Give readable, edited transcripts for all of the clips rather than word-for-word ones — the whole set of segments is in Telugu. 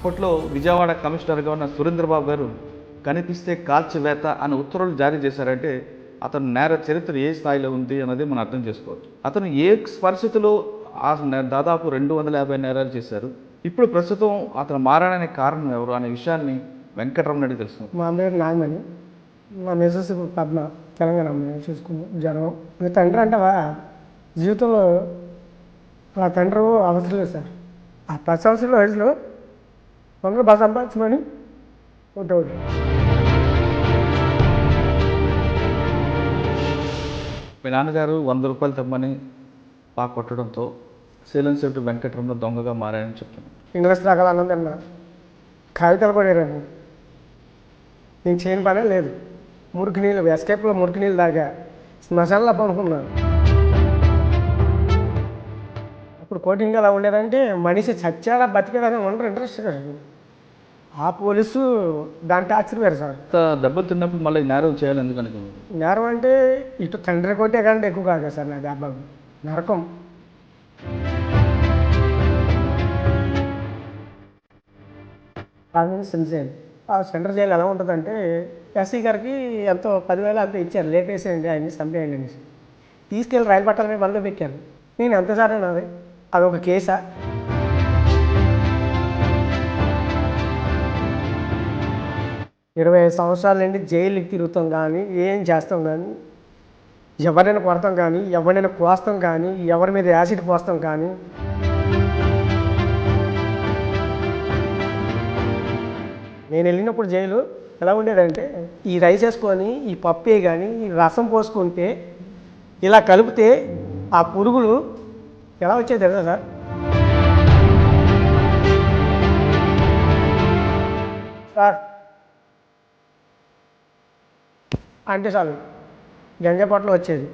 అప్పట్లో విజయవాడ కమిషనర్గా ఉన్న సురేంద్రబాబు గారు కనిపిస్తే కాల్చివేత అని ఉత్తర్వులు జారీ చేశారంటే అతను నేర చరిత్ర ఏ స్థాయిలో ఉంది అన్నది మనం అర్థం చేసుకోవచ్చు. అతను ఏ పరిస్థితిలో దాదాపు 250 నేరాలు చేశారు. ఇప్పుడు ప్రస్తుతం అతను మారడానికి కారణం ఎవరు అనే విషయాన్ని వెంకటరమణ తెలుసు. మా పేరు నాగమణి, మా మిసెస్ పద్మ, తెలంగాణ అమ్మాయి చూసుకున్నాం. జ్వరం మీ తండ్రి అంటావా జీవితంలో మా తండ్రి అవసరం లేదు సార్. ఆ 10 సంవత్సరాల వయసులో వంగ బాగా సంపాదించమని ఉంటాడు. మీ నాన్నగారు 100 రూపాయలు తెమ్మని బాగా కొట్టడంతో సేలం సెట్ వెంకటరమణ దొంగగా మారాయని చెప్తున్నాను. ఇంగ్లీష్ రకాల అన్నం తిన్నా, కాగితాలు కూడా వేరాను. నేను చేయని పనే లేదు. మురికి నీళ్ళు ఎస్కేప్లో మురికి నీళ్ళు దాకా శ్మశానంలో పనుకున్నాను. అప్పుడు కోటింగ్ ఎలా ఉండేదంటే మనిషి చచ్చాడా బతికాడని ఉండరు ఇంట్రెస్ట్ కాదు. ఆ పోలీసు దాని టార్చర్ వేరు సార్. దెబ్బలు తిన్నప్పుడు మళ్ళీ నేరం చేయాలి ఎందుకని? నేరం అంటే ఇటు తండ్రి కొట్టే కంటే ఎక్కువ కాదు సార్. నా దెబ్బ నరకం. సెన్సేన్ ఆ సెంటర్ జైలు ఎలా ఉంటుందంటే ఎస్సీ గారికి ఎంతో 10,000 అంతా ఇచ్చారు. లేట్ వేసేయండి ఆయన్ని చంపేయండి అనేసి తీసుకెళ్ళి రైలు పట్టాల మీద బండ్లో పెట్టారు. నేను ఎంత సార్ అన్నది అదొక కేసా? ఇరవై 25 సంవత్సరాల నుండి జైలుకి తిరుగుతాం కానీ ఏం చేస్తాం కానీ ఎవరైనా కొడతాం కానీ ఎవరైనా కోస్తాం కానీ ఎవరి మీద యాసిడ్ పోస్తాం కానీ నేను వెళ్ళినప్పుడు జైలు ఎలా ఉండేదంటే ఈ రైస్ వేసుకొని ఈ పప్పే కానీ ఈ రసం పోసుకుంటే ఇలా కలిపితే ఆ పురుగులు ఎలా వచ్చేది తెలుసా సార్? సార్ అంటే చాలు గంజపట్లో వచ్చేది,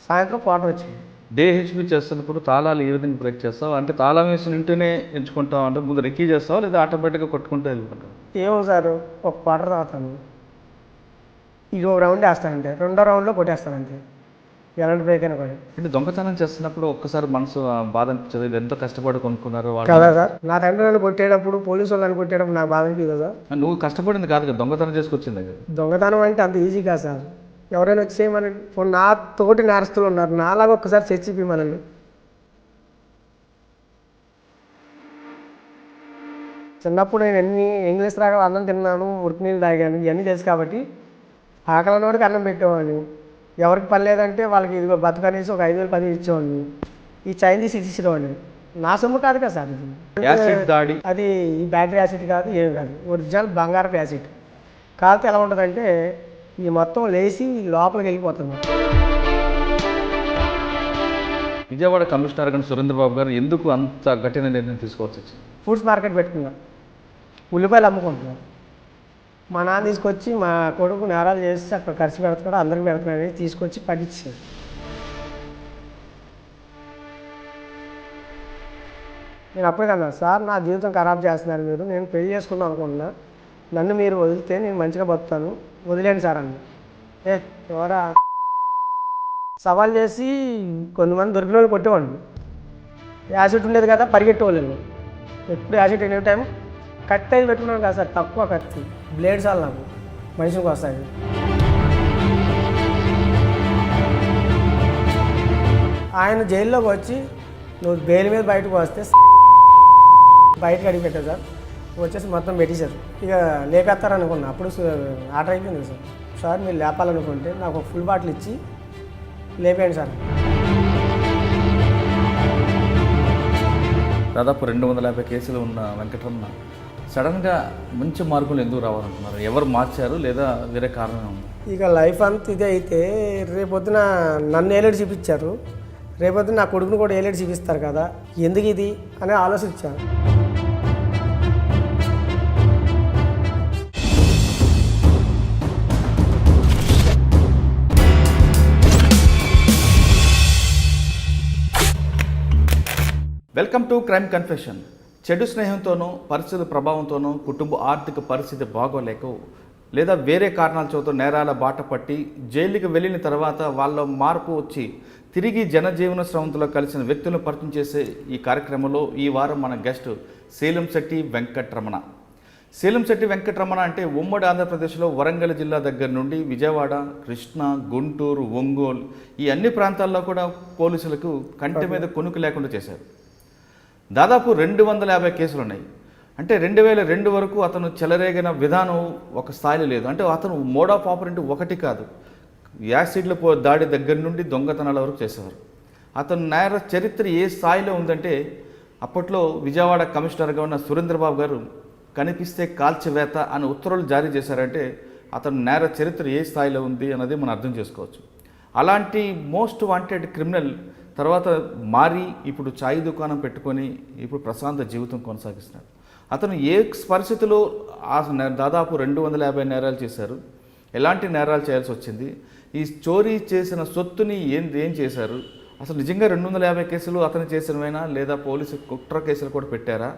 సాయంత్రం పాట వచ్చేది. డేహెచ్పి చేస్తున్నప్పుడు తాళాలు ఏ విధంగా బ్రేక్ చేస్తావు? అంటే తాళం వేసిన ఇంటనే ఎంచుకుంటావు అంటే ముందు రెక్కీ చేస్తావు లేదా ఆటోమేటిక్గా కొట్టుకుంటూ వెళ్ళిపోతావు? ఏమో సార్, ఒక క్వార్టర్ తాగుతాను, ఇది ఒక రౌండ్ వేస్తానంటే రెండో రౌండ్లో కొట్టేస్తానంతే. ఎలాంటి బ్రేక్ అయినా కూడా. అంటే దొంగతనం చేస్తున్నప్పుడు ఒక్కసారి మనసు బాధ అనిపించదు, ఇది ఎంతో కష్టపడి కొనుక్కున్నారు కదా సార్. నా తండ్రి నన్ను కొట్టేటప్పుడు పోలీసు వాళ్ళు కొట్టేటప్పుడు నాకు బాధ అనిపించదు కదా. నువ్వు కష్టపడింది కాదు కదా, దొంగతనం చేసుకొచ్చింది కదా. దొంగతనం అంటే అంత ఈజీ కాదు సార్. ఎవరైనా వచ్చేయమని నా తోటి నేరస్తులు ఉన్నారు, నాలాగా ఒక్కసారి చర్చిపి మనల్ని. చిన్నప్పుడు నేను ఎన్ని ఇంగ్లీష్ రాగా అన్నం తిన్నాను, ఉరికి నీళ్ళు తాగాను, ఇవన్నీ తెలుసు కాబట్టి ఆకలిన వాడికి అన్నం పెట్టేవాడిని. ఎవరికి పని లేదంటే వాళ్ళకి ఇదిగో బతుకనేసి ఒక 5,000 10 ఇచ్చేవాడిని. ఈ చైన్ తీసి ఇచ్చేవాడిని. నా సొమ్ము కాదు కదా సార్ ఇది. అది ఈ బ్యాటరీ యాసిడ్ కాదు, ఏమి కాదు, ఒరిజినల్ బంగారపు యాసిడ్. కాలితే ఎలా ఉంటుందంటే ఈ మొత్తం లేచి లోపలికి వెళ్ళిపోతుంది. విజయవాడ కమిషనర్ గారు సురేంద్రబాబు గారు ఎందుకు అంత కఠిన నిర్ణయం తీసుకోవాల్సి వచ్చింది? ఫ్రూట్స్ మార్కెట్ పెట్టుకున్నాను, ఉల్లిపాయలు అమ్ముకుంటున్నాను. మా నాన్న తీసుకొచ్చి మా కొడుకు నేరాలు చేసి అక్కడ ఖర్చు పెడుతున్నాడు, అందరికి పెడుతున్నాడు, తీసుకొచ్చి పట్టించాడు. నేను అప్పుడే అన్నాను, సార్ నా జీవితం ఖరాబ్ చేస్తున్నారు మీరు, నేను పెళ్లి చేసుకుందాం అనుకుంటున్నా, నన్ను మీరు వదిలితే నేను మంచిగా బతుకుతాను, వదిలేండి సార్ అన్న. ఎవరా సవాల్ చేసి కొంతమంది దొరికిన వాళ్ళు కొట్టేవాడిని. యాసిడ్ ఉండేది కదా, పరిగెట్టేవాళ్ళు. ఎప్పుడు యాసిడ్ ఎనీ టైం కత్తి అయితే పెట్టుకున్నాను కదా సార్, తక్కువ కత్తి, బ్లేడ్స్ వాళ్ళు నాకు మనిషికి వస్తాయి. ఆయన జైల్లోకి వచ్చి నువ్వు బెయిల్ మీద బయటకు వస్తే బయటకు అడిగి పెట్టారు సార్, వచ్చేసి మొత్తం పెట్టేశారు. ఇక లేపేస్తారనుకున్నా. అప్పుడు ఆర్డర్ అయిపోయింది సార్. సార్ మీరు లేపాలనుకుంటే నాకు ఒక ఫుల్ బాటిల్ ఇచ్చి లేపేయండి సార్. దాదాపు 250 కేసులు ఉన్న వెంకటరమణ సడన్గా మంచి మార్కులు ఎందుకు రావాలనుకున్నారు? ఎవరు మార్చారు లేదా వేరే కారణం ఉంది? ఇక లైఫ్ అంతా ఇదే అయితే రేపొద్దున నన్ను ఏలేడు చూపించారు, రేపొద్దున నా కొడుకును కూడా ఏలేడు చూపిస్తారు కదా, ఎందుకు ఇది అని ఆలోచించాను. Welcome to crime confession. చెడు స్నేహంతోనో పరిస్థితుల ప్రభావంతోనో కుటుంబ ఆర్థిక పరిస్థితి బాగోలేక లేదా వేరే కారణాల చేత నేరాల బాట పట్టి జైలుకి వెళ్ళిన తర్వాత వాళ్ళ మార్పు వచ్చి తిరిగి జనజీవన స్రవంతిలో కలిసిన వ్యక్తులను పరిచయం చేసే ఈ కార్యక్రమంలో ఈ వారం మన గెస్ట్ శీలంశెట్టి వెంకటరమణ. శీలంశెట్టి వెంకటరమణ అంటే ఉమ్మడి ఆంధ్రప్రదేశ్లో వరంగల్ జిల్లా దగ్గర నుండి విజయవాడ, కృష్ణా, గుంటూరు, ఒంగోలు ఈ అన్ని ప్రాంతాల్లో కూడా పోలీసులకు కంటి మీద కొనుక్కు లేకుండా చేశారు. దాదాపు 250 కేసులు ఉన్నాయి. అంటే 2002 వరకు అతను చెలరేగిన విధానం ఒక స్థాయిలో లేదు. అంటే అతను మోడ్ ఆఫ్ ఆపరేటివ్ ఒకటి కాదు, యాసిడ్ల దాడి దగ్గర నుండి దొంగతనాల వరకు చేసేవారు. అతను నేర చరిత్ర ఏ స్థాయిలో ఉందంటే అప్పట్లో విజయవాడ కమిషనర్గా ఉన్న సురేంద్రబాబు గారు కనిపిస్తే కాల్చివేత అని ఉత్తర్వులు జారీ చేశారంటే అతను నేర చరిత్ర ఏ స్థాయిలో ఉంది అన్నది మనం అర్థం చేసుకోవచ్చు. అలాంటి మోస్ట్ వాంటెడ్ క్రిమినల్ తర్వాత మారి ఇప్పుడు చాయ్ దుకాణం పెట్టుకొని ఇప్పుడు ప్రశాంత జీవితం కొనసాగిస్తున్నాడు. అతను ఏ పరిస్థితిలో దాదాపు 250 నేరాలు చేశారు, ఎలాంటి నేరాలు చేయాల్సి వచ్చింది, ఈ చోరీ చేసిన సొత్తుని ఏం చేశారు, అసలు నిజంగా 250 కేసులు అతను చేసినవైనా లేదా పోలీసు కుట్ర కేసులు కూడా పెట్టారా,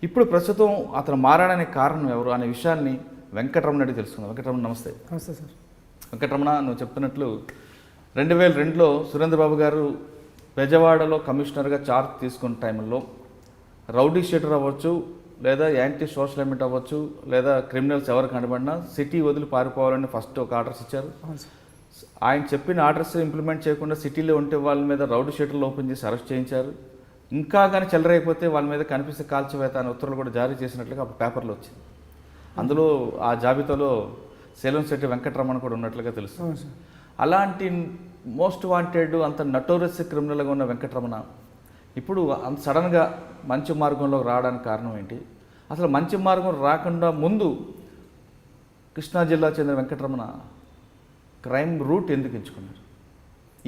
ఇప్పుడు ప్రస్తుతం అతను మారాడనే కారణం ఎవరు అనే విషయాన్ని వెంకటరమణ అడిగి తెలుసుకుందాం. వెంకటరమణ నమస్తే. నమస్తే సార్. వెంకటరమణ, నువ్వు చెప్తున్నట్లు 2002లో సురేంద్రబాబు గారు బెజవాడలో కమిషనర్గా చార్జ్ తీసుకున్న టైంలో రౌడీ షీటర్ అవ్వచ్చు, లేదా యాంటీ సోషల్ ఎలిమెంట్ అవ్వచ్చు, లేదా క్రిమినల్స్ ఎవరు కనబడినా సిటీ వదిలి పారిపోవాలని ఫస్ట్ ఒక ఆర్డర్స్ ఇచ్చారు. ఆయన చెప్పిన ఆర్డర్స్ ఇంప్లిమెంట్ చేయకుండా సిటీలో ఉంటే వాళ్ళ మీద రౌడీ షీటర్లు ఓపెన్ చేసి అరెస్ట్ చేయించారు. ఇంకా కానీ చెల్లరైపోతే వాళ్ళ మీద కనిపిస్తే కాల్చివేత అనే ఉత్తర్వులు కూడా జారీ చేసినట్లుగా అప్పుడు పేపర్లో వచ్చింది. అందులో ఆ జాబితాలో శీలంశెట్టి వెంకటరమణ కూడా ఉన్నట్లుగా తెలుస్తుంది. అలాంటి మోస్ట్ వాంటెడ్ అంత నటోరియస్ క్రిమినల్గా ఉన్న వెంకటరమణ ఇప్పుడు అంత సడన్గా మంచి మార్గంలోకి రావడానికి కారణం ఏంటి, అసలు మంచి మార్గం రాకుండా ముందు కృష్ణా జిల్లా చెందిన వెంకటరమణ క్రైమ్ రూట్ ఎందుకు ఎంచుకున్నారు?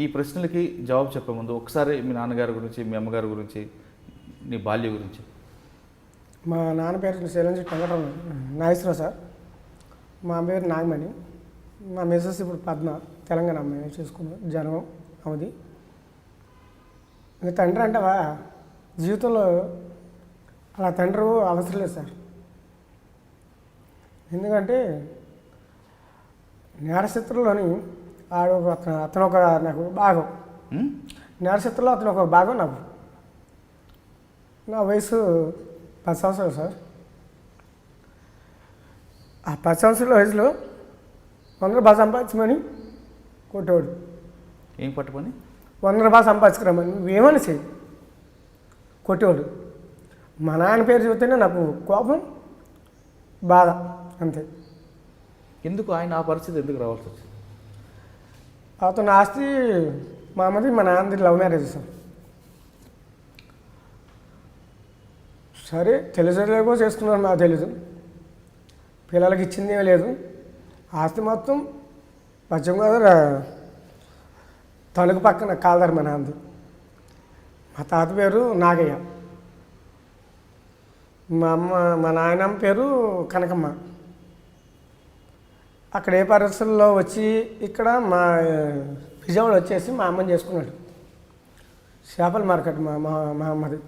ఈ ప్రశ్నలకి జవాబు చెప్పే ముందు ఒకసారి మీ నాన్నగారి గురించి, మీ అమ్మగారి గురించి, నీ బాల్య గురించి. మా నాన్న పేరు శీలంశెట్టి వెంకటరమణ నాగేశ్వరరావు సార్. మా అమ్మ పేరు నాగమణి. మా మిసెస్ ఇప్పుడు పద్మ, తెలంగాణ అమ్మాయి చేసుకున్నాం, జనం అవది. ఇంకా తండ్రి అంటావా, జీవితంలో అలా తండ్రి అవసరం లేదు సార్. ఎందుకంటే నేరశత్రులోని అతను ఒక నాకు భాగం, నేరశత్రులో అతను ఒక భాగం నాకు. నా వయసు 10 సంవత్సరాలు సార్. ఆ 10 సంవత్సరాల వయసులో ₹100 సంపాదించమని కొట్టేవాడు. ఏం పట్టుకొని ₹100 సంపాదించుకురామని నువ్వేమని చెయ్యి కొట్టేవాడు. మా నాన్న పేరు చూస్తేనే నాకు కోపం, బాధ, అంతే. ఎందుకు ఆయన ఆ పరిస్థితి ఎందుకు రావాల్సి వచ్చింది? అతను ఆస్తి మా అమ్మది మా నాన్నది లవ్ మ్యారేజ్ సార్. సరే తెలిసేలేకో చేసుకున్నాను, నాకు తెలీదు. పిల్లలకి ఇచ్చింది ఏమీ లేదు. ఆస్తి మొత్తం పశ్చిమ గోదావరి తణుకు పక్కన కాల్దారు మా నాన్నది. మా తాత పేరు నాగయ్య, మా నాయనమ్మ పేరు కనకమ్మ. అక్కడ ఏ పరిస్థితుల్లో వచ్చి ఇక్కడ మా విజయవాడ వచ్చేసి మా అమ్మని చేసుకున్నాడు. చేపల మార్కెట్ మా అమ్మది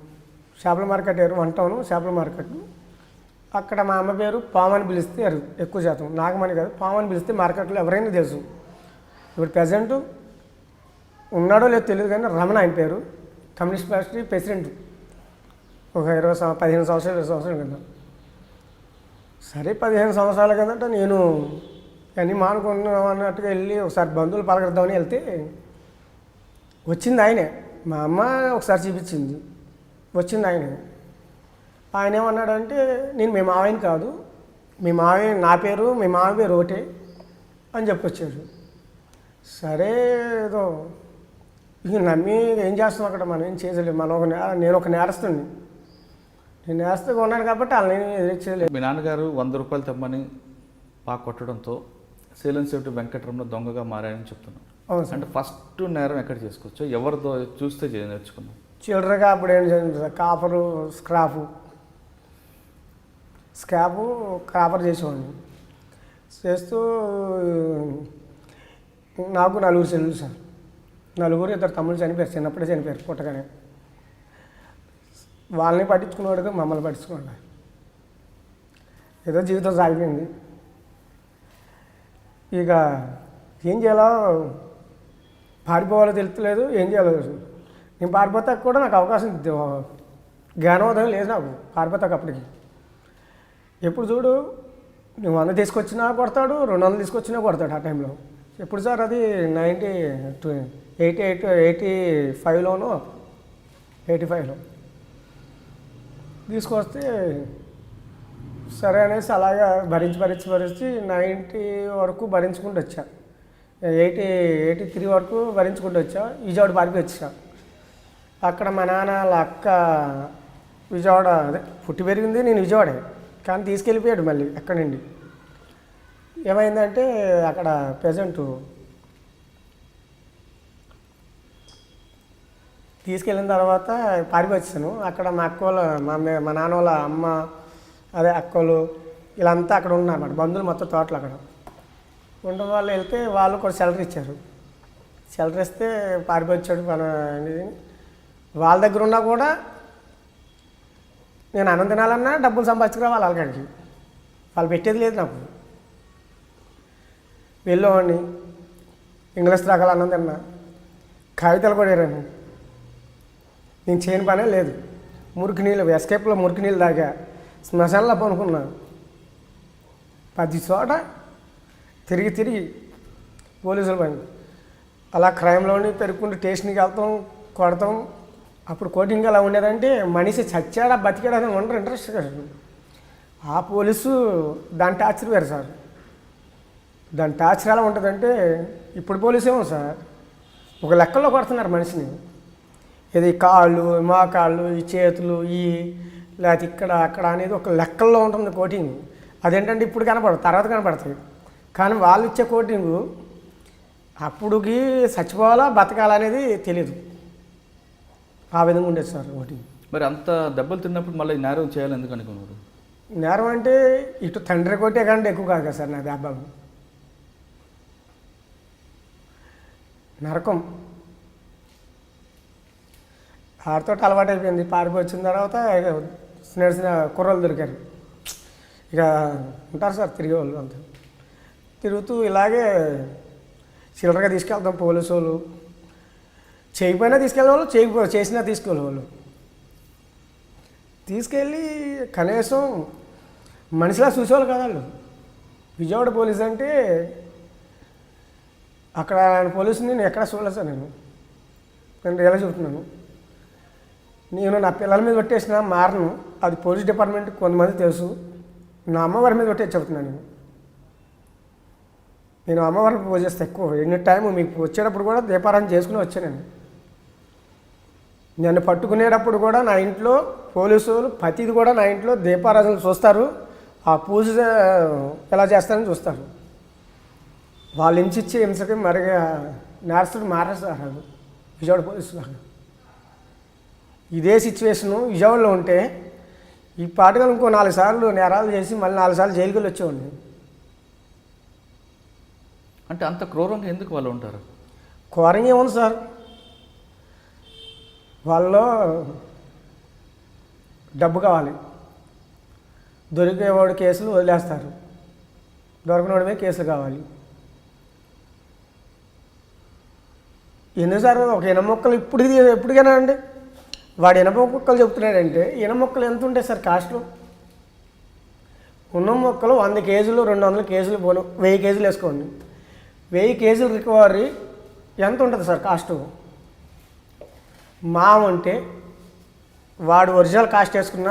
చేపల మార్కెట్ 1 టౌన్ చేపల మార్కెట్. అక్కడ మా అమ్మ పేరు పామని పిలిస్తే ఎక్కువ శాతం, నాగమణి కాదు, పామని పిలిస్తే మార్కెట్లో ఎవరైనా తెలుసు. ఇప్పుడు ప్రజెంట్ ఉన్నాడో లేదో తెలియదు కానీ రమణ ఆయన పేరు, కమ్యూనిస్ట్ పార్టీ ప్రెసిడెంట్ ఒక 15 సంవత్సరాలు 20 సంవత్సరాల కింద. సరే 15 సంవత్సరాల కిందట నేను అన్నీ మానుకున్నాం అన్నట్టుగా వెళ్ళి ఒకసారి బంధువులు పలకరిద్దామని వెళ్తే వచ్చింది ఆయనే. మా అమ్మ ఒకసారి చూపించింది, వచ్చింది ఆయనే. ఆయన ఏమన్నాడంటే నేను మీ మావయ్యని కాదు, మీ మావయ్య నా పేరు మీ మావయ్య పేరు ఒకటే అని చెప్పొచ్చాడు. సరే ఏదో ఇక నమ్మి ఏం చేస్తాం అక్కడ, మనం ఏం చేయలేదు. నేను ఒక నేరస్తుని, నేను నేరస్తుగా ఉన్నాను కాబట్టి వాళ్ళని ఎదిరించలేదు. మీ నాన్నగారు ₹100 తెమ్మని బాగా కొట్టడంతో శీలంశెట్టి వెంకటరమణ దొంగగా మారాయని చెప్తున్నాను. అవును సార్. అంటే ఫస్ట్ నేరం ఎక్కడ చేసుకోవచ్చు, ఎవరితో చూస్తే నేర్చుకున్నాం? చిల్లరగా అప్పుడు ఏం చేసింది సార్, కాపరు కాపర్ చేసేవాడిని. చేస్తూ నాకు 4 చెల్లెలు సార్. 4 2 తమ్ముళ్ళు చనిపోయారు, చిన్నప్పుడే చనిపోయారు పుట్టగానే. వాళ్ళని పట్టించుకునేవాడుగా మమ్మల్ని పట్టించుకున్నాడు. ఏదో జీవితం సాగిపోయింది. ఇక ఏం చేయాలో పారిపోవాలో తెలుస్తలేదు, ఏం చేయాలో తెలుసు. నేను పారిపోతాక కూడా నాకు అవకాశం జ్ఞానోదయం లేదు నాకు పారిపోతాక అప్పటికి. ఎప్పుడు చూడు నువ్వు 100 తీసుకొచ్చినా కొడతాడు, 200 తీసుకొచ్చినా కొడతాడు ఆ టైంలో. ఎప్పుడు సార్ అది 85లోనో 85లో తీసుకొస్తే సరే అనేసి అలాగా భరించి 90 వరకు భరించుకుంటూ వచ్చా. 83 వరకు భరించుకుంటూ వచ్చా. విజయవాడ పారిపోయి వచ్చా. అక్కడ మా నాన్న వాళ్ళ అక్క విజయవాడ అదే పుట్టి పెరిగింది నేను విజయవాడే, కానీ తీసుకెళ్ళిపోయాడు మళ్ళీ అక్కడి నుండి. ఏమైందంటే అక్కడ ప్రజెంట్ తీసుకెళ్ళిన తర్వాత పారిపోయి వచ్చాను. అక్కడ మా అక్క వాళ్ళ మా నాన్న వాళ్ళ అమ్మ అదే అక్కలు వీళ్ళంతా అక్కడ ఉన్నారు అన్నమాట, బంధువులు మొత్తం తోటలు అక్కడ ఉండడం వల్ల వెళ్తే వాళ్ళు కూడా షెల్టర్ ఇచ్చారు. షెల్టర్ ఇస్తే పారిపోయి వచ్చాడు అనేది. వాళ్ళ దగ్గర ఉన్నా కూడా నేను అన్నం తినాలన్నా డబ్బులు సంపాదించుకురావాలి వాళ్ళకాడికి, వాళ్ళు పెట్టేది లేదు నాకు. వెళ్ళేవాడిని, ఇంగ్లీష్ రకాల అన్నం తిన్నా, కాగితాలు కూడా ఏరాను. నేను చేయని పనే లేదు. మురికి నీళ్ళు ఎస్కేప్లో మురికి నీళ్ళు తాగా, శ్మశానంలో పనుకున్నా. 10 చోట తిరిగి పోలీసుల పని. అలా క్రైమ్లోని పెరుక్కుంటూ స్టేషన్కి వెళ్తాం, కొడతాం. అప్పుడు కోటింగ్ ఎలా ఉండేదంటే మనిషి చచ్చాడా బతికాడా అని ఉండరు ఇంట్రెస్ట్ కదా. ఆ పోలీసు దాని టార్చర్ వేరు సార్. దాని టార్చర్ ఎలా ఉంటుందంటే ఇప్పుడు పోలీసు ఏమో సార్ ఒక లెక్కల్లో కొడుతున్నారు మనిషిని. ఇది కాళ్ళు, మోకాళ్ళు, ఈ చేతులు, లేకపోతే ఇక్కడ అక్కడ అనేది ఒక లెక్కల్లో ఉంటుంది కోటింగ్. అదేంటంటే ఇప్పుడు కనపడదు, తర్వాత కనపడుతుంది. కానీ వాళ్ళు ఇచ్చే కోటింగు అప్పుడుకి చచ్చిపోవాలా బతకాలా అనేది తెలియదు. ఆ విధంగా ఉండేది సార్ కోటింగ్. మరి అంత దెబ్బలు తిన్నప్పుడు మళ్ళీ నేరం చేయాలి ఎందుకు అనుకున్నారు? నేరం అంటే ఇటు తండ్రి కొట్టే కంటే ఎక్కువ కాదు కదా సార్ నాది అబ్బాయి. నరకం ఆడితో అలవాటు అయిపోయింది. పారిపోయి వచ్చిన తర్వాత నడిచిన కుర్రలు దొరికారు. ఇక ఉంటారు సార్ తిరిగే వాళ్ళు అంతా. తిరుగుతూ ఇలాగే చిల్లరగా తీసుకెళ్తాం పోలీసు వాళ్ళు. చేయకపోయినా తీసుకెళ్ళేవాళ్ళు, చేసినా తీసుకెళ్ళేవాళ్ళు. తీసుకెళ్ళి కనీసం మనిషిలా చూసేవాళ్ళు కదా వాళ్ళు. విజయవాడ పోలీస్ అంటే అక్కడ పోలీసుని నేను ఎక్కడ చూడలేదు సార్. నేను ఎలా చెబుతున్నాను, నేను నా పిల్లల మీద కొట్టేసిన మారను. అది పోలీస్ డిపార్ట్మెంట్ కొంతమంది తెలుసు. నా అమ్మవారి మీద కొట్టేసి చెబుతున్నాను. నేను అమ్మవారికి పూజ చేస్తే ఎక్కువ ఎన్ని టైం మీకు వచ్చేటప్పుడు కూడా దీపారాధన చేసుకుని వచ్చాను. నన్ను పట్టుకునేటప్పుడు కూడా నా ఇంట్లో పోలీసు వాళ్ళు ప్రతిది కూడా నా ఇంట్లో దీపారాధన చూస్తారు. ఆ పూజ ఎలా చేస్తారని చూస్తారు. వాళ్ళు హింసించే హింసకి మరిగా నేరస్తుడు మారేస్తారు విజయవాడ పోలీసులు. ఇదే సిచ్యువేషను విజయవాడలో ఉంటే ఈ పాటగా ఇంకో 4 సార్లు నేరాలు చేసి మళ్ళీ 4 సార్లు జైలుకి వచ్చేవాడిని. అంటే అంత క్రూరంగా ఎందుకు వాళ్ళు ఉంటారు? క్రూరంగా ఏముంది సార్, వాళ్ళలో డబ్బు కావాలి. దొరికేవాడు కేసులు వదిలేస్తారు, దొరకనోడిమే కేసులు కావాలి. ఎన్నిసార్లు ఒక ఇనప మొక్కలు ఎప్పటికైనా అండి వాడు ఇనప మొక్కలు చెప్తున్నాడంటే ఇనప మొక్కలు ఎంత ఉంటాయి సార్ కాస్ట్లు? ఉన్న మొక్కలు 100 కేజీలు 200 కేజీలు పోను 1000 కేజీలు వేసుకోండి. 1000 కేజీలు రికవరీ ఎంత ఉంటుంది సార్ కాస్ట్? అంటే వాడు ఒరిజినల్ కాస్ట్ వేసుకున్న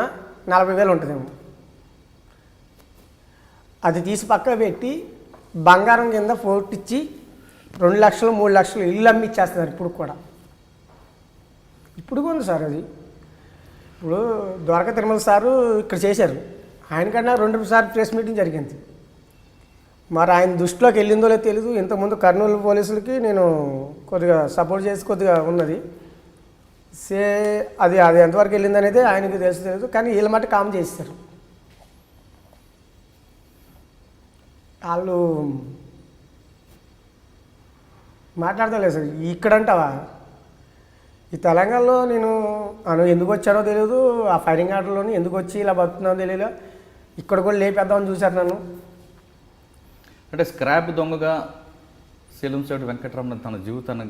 40,000 ఉంటుందేమో. అది తీసి పక్క పెట్టి బంగారం కింద ఫోర్ట్ ఇచ్చి 2 లక్షలు 3 లక్షలు ఇల్లు అమ్మి ఇచ్చేస్తున్నారు ఇప్పుడు కూడా ఉంది సార్. అది ఇప్పుడు ద్వారకా తిరుమల సారు ఇక్కడ చేశారు, ఆయనకన్నా 2 సార్లు ప్రెస్ మీటింగ్ జరిగింది. మరి ఆయన దృష్టిలోకి వెళ్ళిందో లేదో తెలీదు. ఇంతకుముందు కర్నూలు పోలీసులకి నేను కొద్దిగా సపోర్ట్ చేసి కొద్దిగా ఉన్నది. అది ఎంతవరకు వెళ్ళింది అనేది ఆయనకి తెలియదు. కానీ వీళ్ళ మాట కామ్ చేస్తారు. వాళ్ళు మాట్లాడతలేదు సార్. ఇక్కడంటావా ఈ తెలంగాణలో నేను ఎందుకు వచ్చానో తెలియదు. ఆ ఫైరింగ్ ఆర్డర్లోని ఎందుకు వచ్చి ఇలా బతుకున్నానో తెలియదు. ఇక్కడ కూడా లేపేద్దామని చూశారు నన్ను. అంటే స్క్రాప్ దొంగగా శీలంశెట్టి వెంకటరమణ తన జీవితాన్ని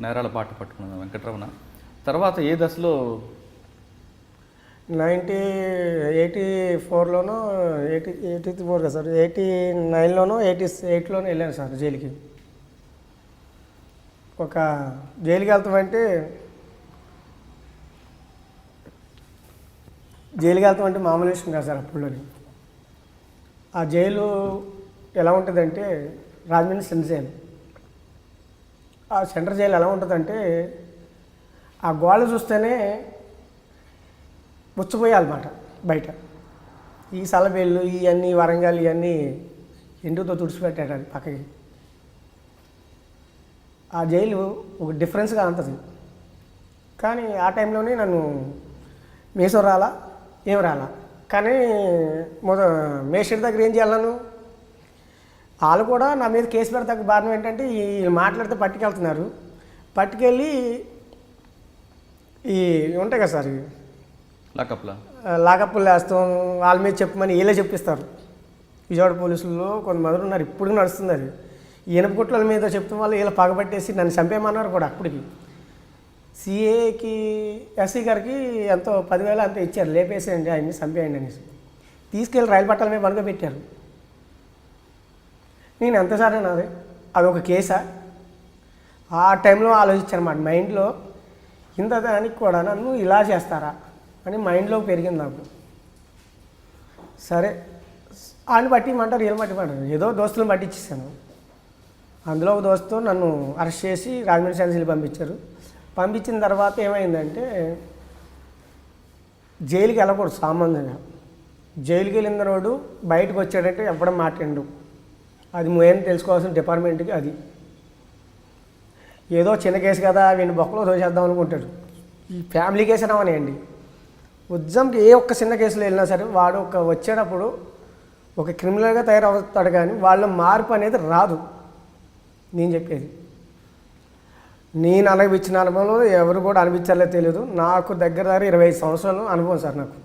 నేరాల బాట పట్టుకున్న వెంకటరమణ తర్వాత ఏ దశలో 1984లోనో 84 కదా సార్, 89లోనో 88లోనో వెళ్ళాను సార్ జైలుకి. ఒక జైలుకి వెళ్తామంటే మామూలు విషయం కాదు సార్ అప్పుడులోని. ఆ జైలు ఎలా ఉంటుందంటే రాజమండ్రి సెంట్రల్ జైలు. ఆ సెంట్రల్ జైలు ఎలా ఉంటుందంటే ఆ గోడ చూస్తేనే ముచ్చిపోయాలన్నమాట. బయట ఈ సలబేళ్ళు ఇవన్నీ వరంగల్ ఇవన్నీ ఎండుతో తుడిచిపెట్టాడు అది పక్కకి. ఆ జైలు ఒక డిఫరెన్స్గా ఉంటుంది. కానీ ఆ టైంలోనే నన్ను మీసం రాలా ఏం రాలా. కానీ మేస్టర్ దగ్గర ఏం చేయాలి నన్ను, వాళ్ళు కూడా నా మీద కేసు పెడతాక కారణం ఏంటంటే ఈ మాట్లాడితే పట్టుకెళ్తున్నారు. పట్టుకెళ్ళి ఈ ఉంటాయి కదా సార్ లాకప్లు వేస్తాం, వాళ్ళ మీద చెప్పమని వీళ్ళే చెప్పిస్తారు. విజయవాడ పోలీసుల్లో కొంతమంది ఉన్నారు, ఇప్పుడు నడుస్తుంది అది. ఈనప కుట్ల మీద చెప్తాం వల్ల వీళ్ళు పగబట్టేసి నన్ను చంపేయమన్నారు కూడా. అప్పటికి సిఏకి ఎస్సీ గారికి ఎంతో 10,000 అంతా ఇచ్చారు, లేపేసేయండి ఆయన్ని చంపేయండి అనేసి. తీసుకెళ్ళి రైలు పట్టాల మీద పడుకోబెట్టారు. నేను ఎంత సరే నాది అదొక కేసా ఆ టైంలో ఆలోచించాను అన్నమాట మైండ్లో. ఇంత దానికి కూడా నన్ను ఇలా చేస్తారా అని మైండ్లో పెరిగింది నాకు. సరే ఆయన పట్టిమంటారు వీళ్ళు పట్టిమంటారు, ఏదో దోస్తులను పట్టించేసాను. అందులో ఒక దోస్తు నన్ను అరెస్ట్ చేసి రాజమండ్రి సెన్సిల్ పంపించారు. పంపించిన తర్వాత ఏమైందంటే జైలుకి వెళ్ళకూడదు సామాన్యంగా. జైలుకి వెళ్ళిన రోడ్డు బయటకు వచ్చాడంటే ఎవ్వడం మాట్లాడు. అది మెయిన్ తెలుసుకోవాల్సిన డిపార్ట్మెంట్కి అది. ఏదో చిన్న కేసు కదా వీడిని బొక్కలో దోచేద్దాం అనుకుంటాడు. ఈ ఫ్యామిలీ కేసు రావనేయండి, ఉద్యమంకి ఏ ఒక్క చిన్న కేసులో వెళ్ళినా సరే వాడు వచ్చేటప్పుడు ఒక క్రిమినల్గా తయారవుతాడు, కానీ వాళ్ళ మార్పు అనేది రాదు. నేను చెప్పేది నేను అనిపించిన అనుభవంలో ఎవరు కూడా అనిపించాలో తెలియదు. నాకు దగ్గర 25 సంవత్సరాలు అనుభవం సార్. నాకు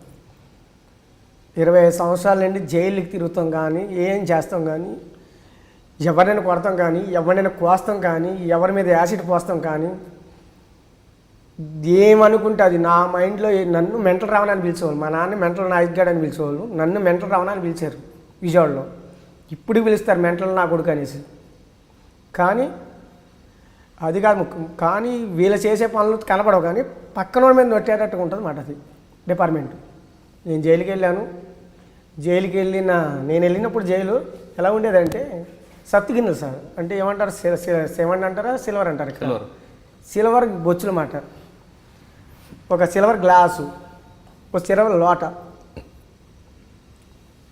25 సంవత్సరాల నుండి జైలుకి తిరుగుతాం కానీ ఏం చేస్తాం కానీ, ఎవరైనా కొడతాం కానీ, ఎవరైనా కోస్తాం కానీ, ఎవరి మీద యాసిడ్ పోస్తాం కానీ, ఏమనుకుంటే అది నా మైండ్లో. నన్ను మెంటల్ రావణని పిలిచేవాళ్ళు, మా నాన్న మెంటల్ నాయకుగాడు అని పిలిచేవాళ్ళు, నన్ను మెంటల్ రావణని పిలిచారు విజయవాడలో. ఇప్పుడు పిలుస్తారు మెంటల్ నా కొడుకు అనేసి. కానీ అది కాదు ముఖ్యం. కానీ వీళ్ళు చేసే పనులు కనపడవు, కానీ పక్కన మీద నొట్టేటట్టుగా ఉంటుంది మాట అది డిపార్ట్మెంట్. నేను జైలుకి వెళ్ళాను. నేను వెళ్ళినప్పుడు జైలు ఎలా ఉండేదంటే సత్తు గిన్నెలు సార్. అంటే ఏమంటారు, సెవెన్ అంటారా సిల్వర్ అంటారు ఇక్కడ. సిల్వర్ బొచ్చులు మాట, ఒక సిల్వర్ గ్లాసు, ఒక సిల్వర్ లోట,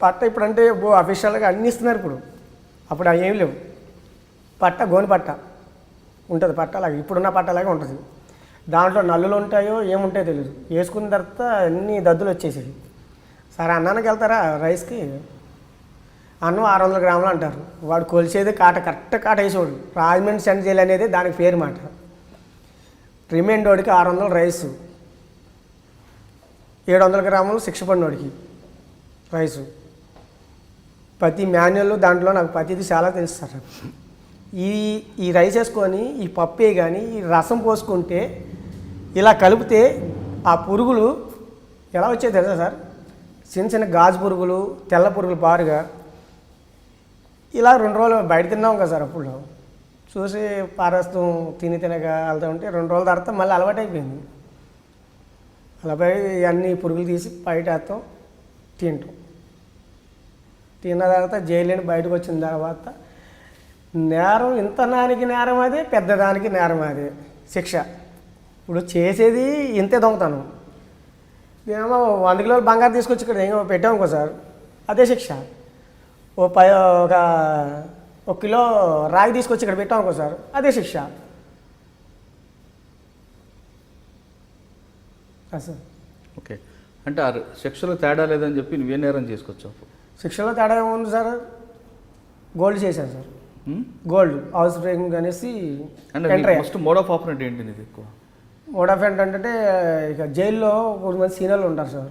పట్ట. ఇప్పుడు అంటే అఫీషియల్గా అన్నీ ఇస్తున్నారు ఇప్పుడు. అప్పుడు అవి ఏమి లేవు. పట్ట గోని పట్ట ఉంటుంది, పట్టలాగా ఇప్పుడున్న పట్టలాగే ఉంటుంది. దాంట్లో నల్లులు ఉంటాయో ఏముంటాయో తెలియదు. వేసుకున్న తర్వాత అన్ని దద్దులు వచ్చేసేవి. సరే అన్నానికి వెళ్తారా రైస్కి, అన్నం 600 గ్రాములు అంటారు. వాడు కొలిసేది కరెక్ట్ కాట వేసేవాడు. రాజమండ్రి సెంట్రల్ జైలు అనేది దానికి పేరు మాట. రిమైండ్ వాడికి 600 రైసు, 700 గ్రాములు శిక్ష పడినోడికి రైసు. ప్రతి మాన్యువల్ దాంట్లో నాకు ప్రతిదీ చాలా తెలుసు సార్. ఈ రైస్ వేసుకొని ఈ పప్పే కానీ ఈ రసం పోసుకుంటే ఇలా కలిపితే ఆ పురుగులు ఎలా వచ్చాయి తెలుసా సార్? చిన్న చిన్న గాజు పురుగులు, తెల్ల పురుగులు బారుగా. ఇలా 2 రోజులు బయట తిన్నాం కదా సార్. అప్పుడు చూసి పారేస్తాం, తినగా వెళ్తూ ఉంటే 2 రోజుల తర్వాత మళ్ళీ అలవాటు అయిపోయింది. అలవాటు అన్ని పురుగులు తీసి బయట వేస్తాం, తింటాం. తిన్న తర్వాత జైలు బయటకు వచ్చిన తర్వాత నేరం ఇంత దానికి నేరం అదే, పెద్దదానికి నేరం అదే శిక్ష. ఇప్పుడు చేసేది ఇంతే దొంగతనం. ఏమో 100 కిలోలు బంగారు తీసుకొచ్చి ఇక్కడ ఏమో పెట్టాము సార్, అదే శిక్ష. ఒక 1 కిలో రాగి తీసుకొచ్చి ఇక్కడ పెట్టాము సార్, అదే శిక్ష. సార్ ఓకే, అంటే ఆ శిక్షలో తేడా లేదని చెప్పి నువ్వే నేరం చేసుకొచ్చావు? శిక్షలో తేడా ఏముంది సార్? గోల్డ్ చేశాను సార్. గోల్డ్ హౌస్ బ్రేకింగ్ అనేసి. ఫస్ట్ మోడ్ ఆఫ్ ఆపరేట్ ఏంటి ఇది? ఎక్కువ మోడ్ ఆఫ్ ఏంటంటే ఇక జైల్లో కొంతమంది సీనియర్లు ఉంటారు సార్.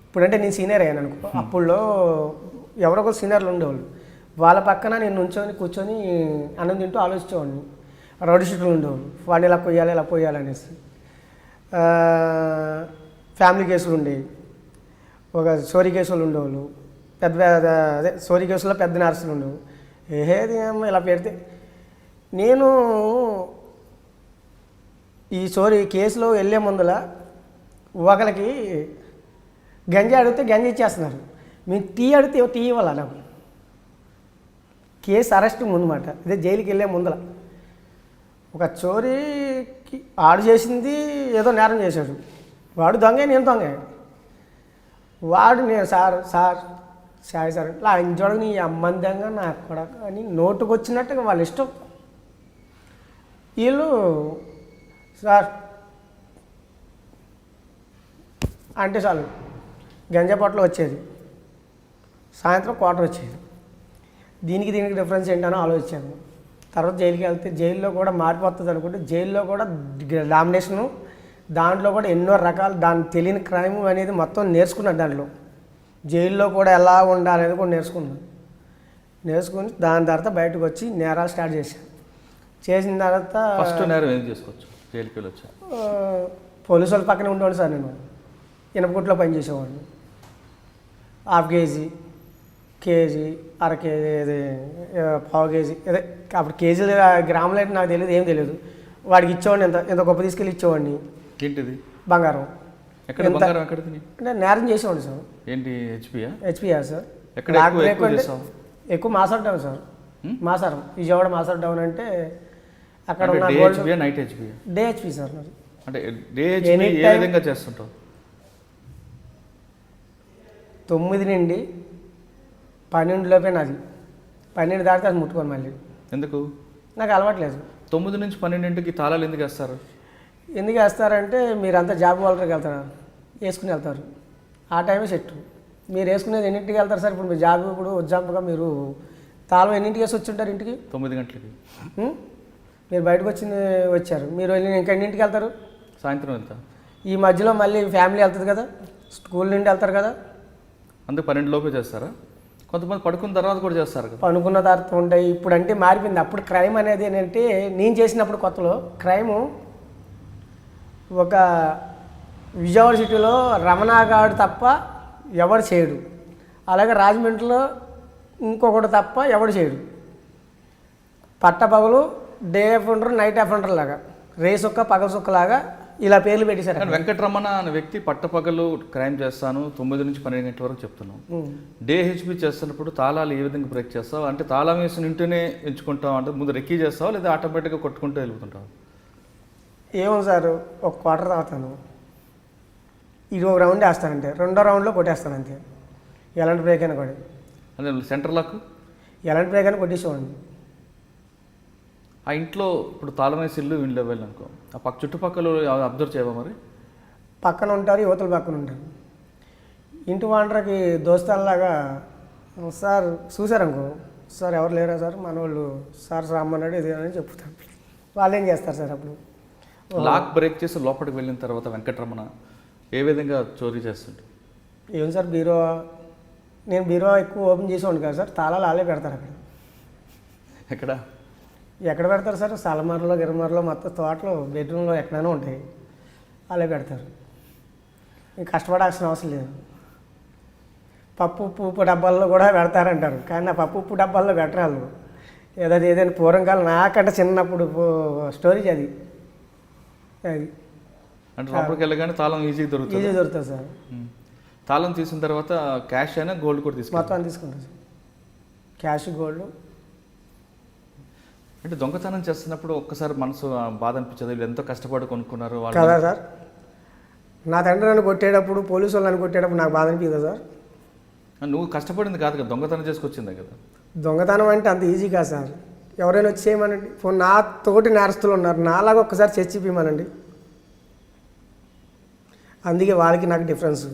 ఇప్పుడంటే నేను సీనియర్ అయ్యాను అనుకో, అప్పుడులో ఎవరో ఒక సీనియర్లు ఉండేవాళ్ళు. వాళ్ళ పక్కన నేను కూర్చొని అన్నం తింటూ ఆలోచించేవాడిని. రౌడీ షీట్లు ఉండేవాళ్ళు, వాడిని ఇలా పోయాలి అనేసి. ఫ్యామిలీ కేసులు ఉండేవి, ఒక చోరీ కేసులు ఉండేవాళ్ళు, అదే చోరీ కేసులో పెద్ద నర్సులు ఉండేవి. ఏది ఇలా పెడితే నేను ఈ చోరీ కేసులో వెళ్ళే ముందల ఒకరికి గంజి అడిగితే గంజి ఇచ్చేస్తున్నారు, మేము టీ అడిగితే టీ ఇవ్వాల నాకు. కేసు అరెస్ట్ ముందన్నమాట, అదే జైలుకి వెళ్ళే ముందల. ఒక చోరీకి ఆడు చేసింది ఏదో నేరం చేశాడు, వాడు దొంగే నేను దొంగే. వాడు నేను సార్ లాంచోడు నీ అమ్మందంగా నాకు కూడా అని నోటుకు వచ్చినట్టుగా వాళ్ళ ఇష్టం. వీళ్ళు సార్ అంటే చాలు గంజా పొట్టలు వచ్చేది, సాయంత్రం క్వార్టర్ వచ్చేది. దీనికి డిఫరెన్స్ ఏంటనో ఆలోచించాను. తర్వాత జైలుకి వెళ్తే జైల్లో కూడా మారిపోతుంది అనుకుంటే జైల్లో కూడా డామినేషను, దాంట్లో కూడా ఎన్నో రకాలు దాని తెలియని క్రైమ్ అనేది మొత్తం నేర్చుకున్నాను. దాంట్లో జైల్లో కూడా ఎలా ఉండాలనేది కూడా నేర్చుకుని దాని తర్వాత బయటకు వచ్చి నేరాలు స్టార్ట్ చేశాను. చేసిన తర్వాత ఫస్ట్ నేరం ఏం చేసుకోవచ్చు? జైలుకి వెళ్ళొచ్చా? పోలీసు వాళ్ళ పక్కనే ఉండేవాడు సార్. నేను ఇనపగుట్లో పనిచేసేవాడిని. హాఫ్ కేజీ అర కేజీ పావు కేజీ అదే అప్పుడు కేజీలు గ్రాములు అయితే నాకు తెలియదు, ఏం తెలియదు. వాడికి ఇచ్చేవాడిని, ఎంత గొప్ప తీసుకెళ్ళి ఇచ్చేవాడిని. ఏంటిది? బంగారం. ఎక్కడ బంగారం? ఎక్కడిది? అంటే నేరం చేసేవాడిని సార్. ఏంటి? హెచ్పియా సార్. ఎక్కడ ఎక్కువ మాసార్ డౌన్ సార్. మాసారం, విజయవాడ మాసార్ డౌన్ అంటే అక్కడ ఉన్న night HP, day HP sir. అంటే డే హెచ్పి ఏ విధంగా చేస్తుంటావు? 9 నుండి 12 లోపే నాది. 12 దాటితే అది ముట్టుకోను మళ్ళీ. ఎందుకు? నాకు అలవాట్లేదు. 9 నుంచి 12కి తాళాలు ఎందుకు వేస్తారు? ఎందుకు వేస్తారంటే మీరంతా జాబ్ వాళ్ళకి వెళ్తారు, వేసుకుని వెళ్తారు. ఆ టైమే సెట్. మీరు వేసుకునేది ఎన్నింటికి వెళ్తారు సార్? ఇప్పుడు మీరు జాబ్ ఇప్పుడు ఎగ్జాంపుల్గా మీరు తాళం ఎన్నింటికి వేసి వచ్చి ఉంటారు ఇంటికి? 9 గంటలకి. మీరు బయటకు వచ్చారు, మీరు వెళ్ళి ఇంకా ఎన్నింటికి వెళ్తారు? సాయంత్రం వెళ్తా. ఈ మధ్యలో మళ్ళీ ఫ్యామిలీ వెళ్తుంది కదా, స్కూల్ నుండి వెళ్తారు కదా, అందుకు 12 లోపే చేస్తారా? కొంతమంది పడుకున్న తర్వాత కూడా చేస్తారు కదా. పడుకున్న తర్వాత ఉంటాయి. ఇప్పుడు అంటే మారిపోయింది. అప్పుడు క్రైమ్ అనేది ఏంటంటే నేను చేసినప్పుడు కొత్తలో క్రైము ఒక విజయవాడ సిటీలో రమణాగాడు తప్ప ఎవడు చేయడు, అలాగే రాజమండ్రిలో ఇంకొకటి తప్ప ఎవడు చేయడు. పట్టపగలు డే అఫెండర్ నైట్ అఫెండర్ లాగా, రేసొక్క పగల సొక్కలాగా ఇలా పేర్లు పెట్టేశారు. కానీ వెంకటరమణ అనే వ్యక్తి పట్టపగలు క్రైమ్ చేస్తాను 9 నుంచి 12 గంటల వరకు చెప్తున్నాం. డే హెచ్పి చేస్తున్నప్పుడు తాళాలు ఏ విధంగా బ్రేక్ చేస్తావు? అంటే తాళం వేసిన ఇంటనే ఎంచుకుంటావు, అంటే ముందు రెక్కీ చేస్తావు లేదా ఆటోమేటిక్గా కొట్టుకుంటూ వెళ్ళిపోతుంటావు? ఏమో సార్, ఒక క్వార్టర్ తాగుతాను, ఇది ఒక రౌండ్ వేస్తానంటే, రెండో రౌండ్లో కొట్టేస్తాను అంతే. ఎలాంటి బ్రేక్ అయినా కూడా. అంటే సెంటర్ లాక్ ఎలాంటి బ్రేక్ అయినా కొట్టేసేవాడిని. ఆ ఇంట్లో ఇప్పుడు తాళం వేసి ఇల్లు వీళ్ళు వెళ్ళనుకో, ఆ చుట్టుపక్కల అబ్జర్వ్ చేయవా? మరి పక్కన ఉంటారు, యువతల పక్కన ఉంటారు. ఇంటి వాండర్కి దోస్తాలలాగా సార్ చూసారనుకో, సార్ ఎవరు లేరా సార్, మన వాళ్ళు సార్ రమ్మన్నాడు ఇది అని చెప్తారు. వాళ్ళు ఏం చేస్తారు సార్ అప్పుడు? లాక్ బ్రేక్ చేసి లోపలికి వెళ్ళిన తర్వాత వెంకటరమణ ఏ విధంగా చోరీ చేస్తుంటారు? ఏం సార్, నేను బీరో ఎక్కువ ఓపెన్ చేసేవాడిని కదా సార్, తాళాలు వాళ్ళే పెడతారు అక్కడ. ఎక్కడ పెడతారు సార్? సలమరలో గిరమరలో మొత్తం తోటలో బెడ్రూమ్లో ఎక్కడైనా ఉంటాయి, వాళ్ళే పెడతారు. మీకు కష్టపడాల్సిన అవసరం లేదు. పప్పు ఉప్పు డబ్బాల్లో కూడా పెడతారంటారు, కానీ ఆ పప్పు ఉప్పు డబ్బాల్లో పెట్టరాలు. ఏదైనా పూర్వకాలం నాకంటే చిన్నప్పుడు స్టోరీజ్ అది. అంటే లోపలికి వెళ్ళగానే తాళం ఈజీగా దొరుకుతుంది సార్. తాళం తీసిన తర్వాత క్యాష్ అయినా గోల్డ్ కూడా మొత్తం తీసుకుంటారు సార్, క్యాష్ గోల్డ్. అంటే దొంగతనం చేస్తున్నప్పుడు ఒక్కసారి మనసు బాధ అనిపించదు, వీళ్ళు ఎంతో కష్టపడి కొనుక్కున్నారు కదా సార్. నా తండ్రి నన్ను కొట్టేటప్పుడు, పోలీసు వాళ్ళు నన్ను కొట్టేటప్పుడు నాకు బాధ అనిపించదా సార్? నువ్వు కష్టపడింది కాదు కదా, దొంగతనం చేసుకొచ్చిందే కదా. దొంగతనం అంటే అంత ఈజీ కాదు సార్. ఎవరైనా వచ్చి చేయమనండి, నా తోటి నేరస్తులు ఉన్నారు, నాలాగా ఒక్కసారి చచ్చిపోయమనండి. అందుకే వాళ్ళకి నాకు డిఫరెన్స్.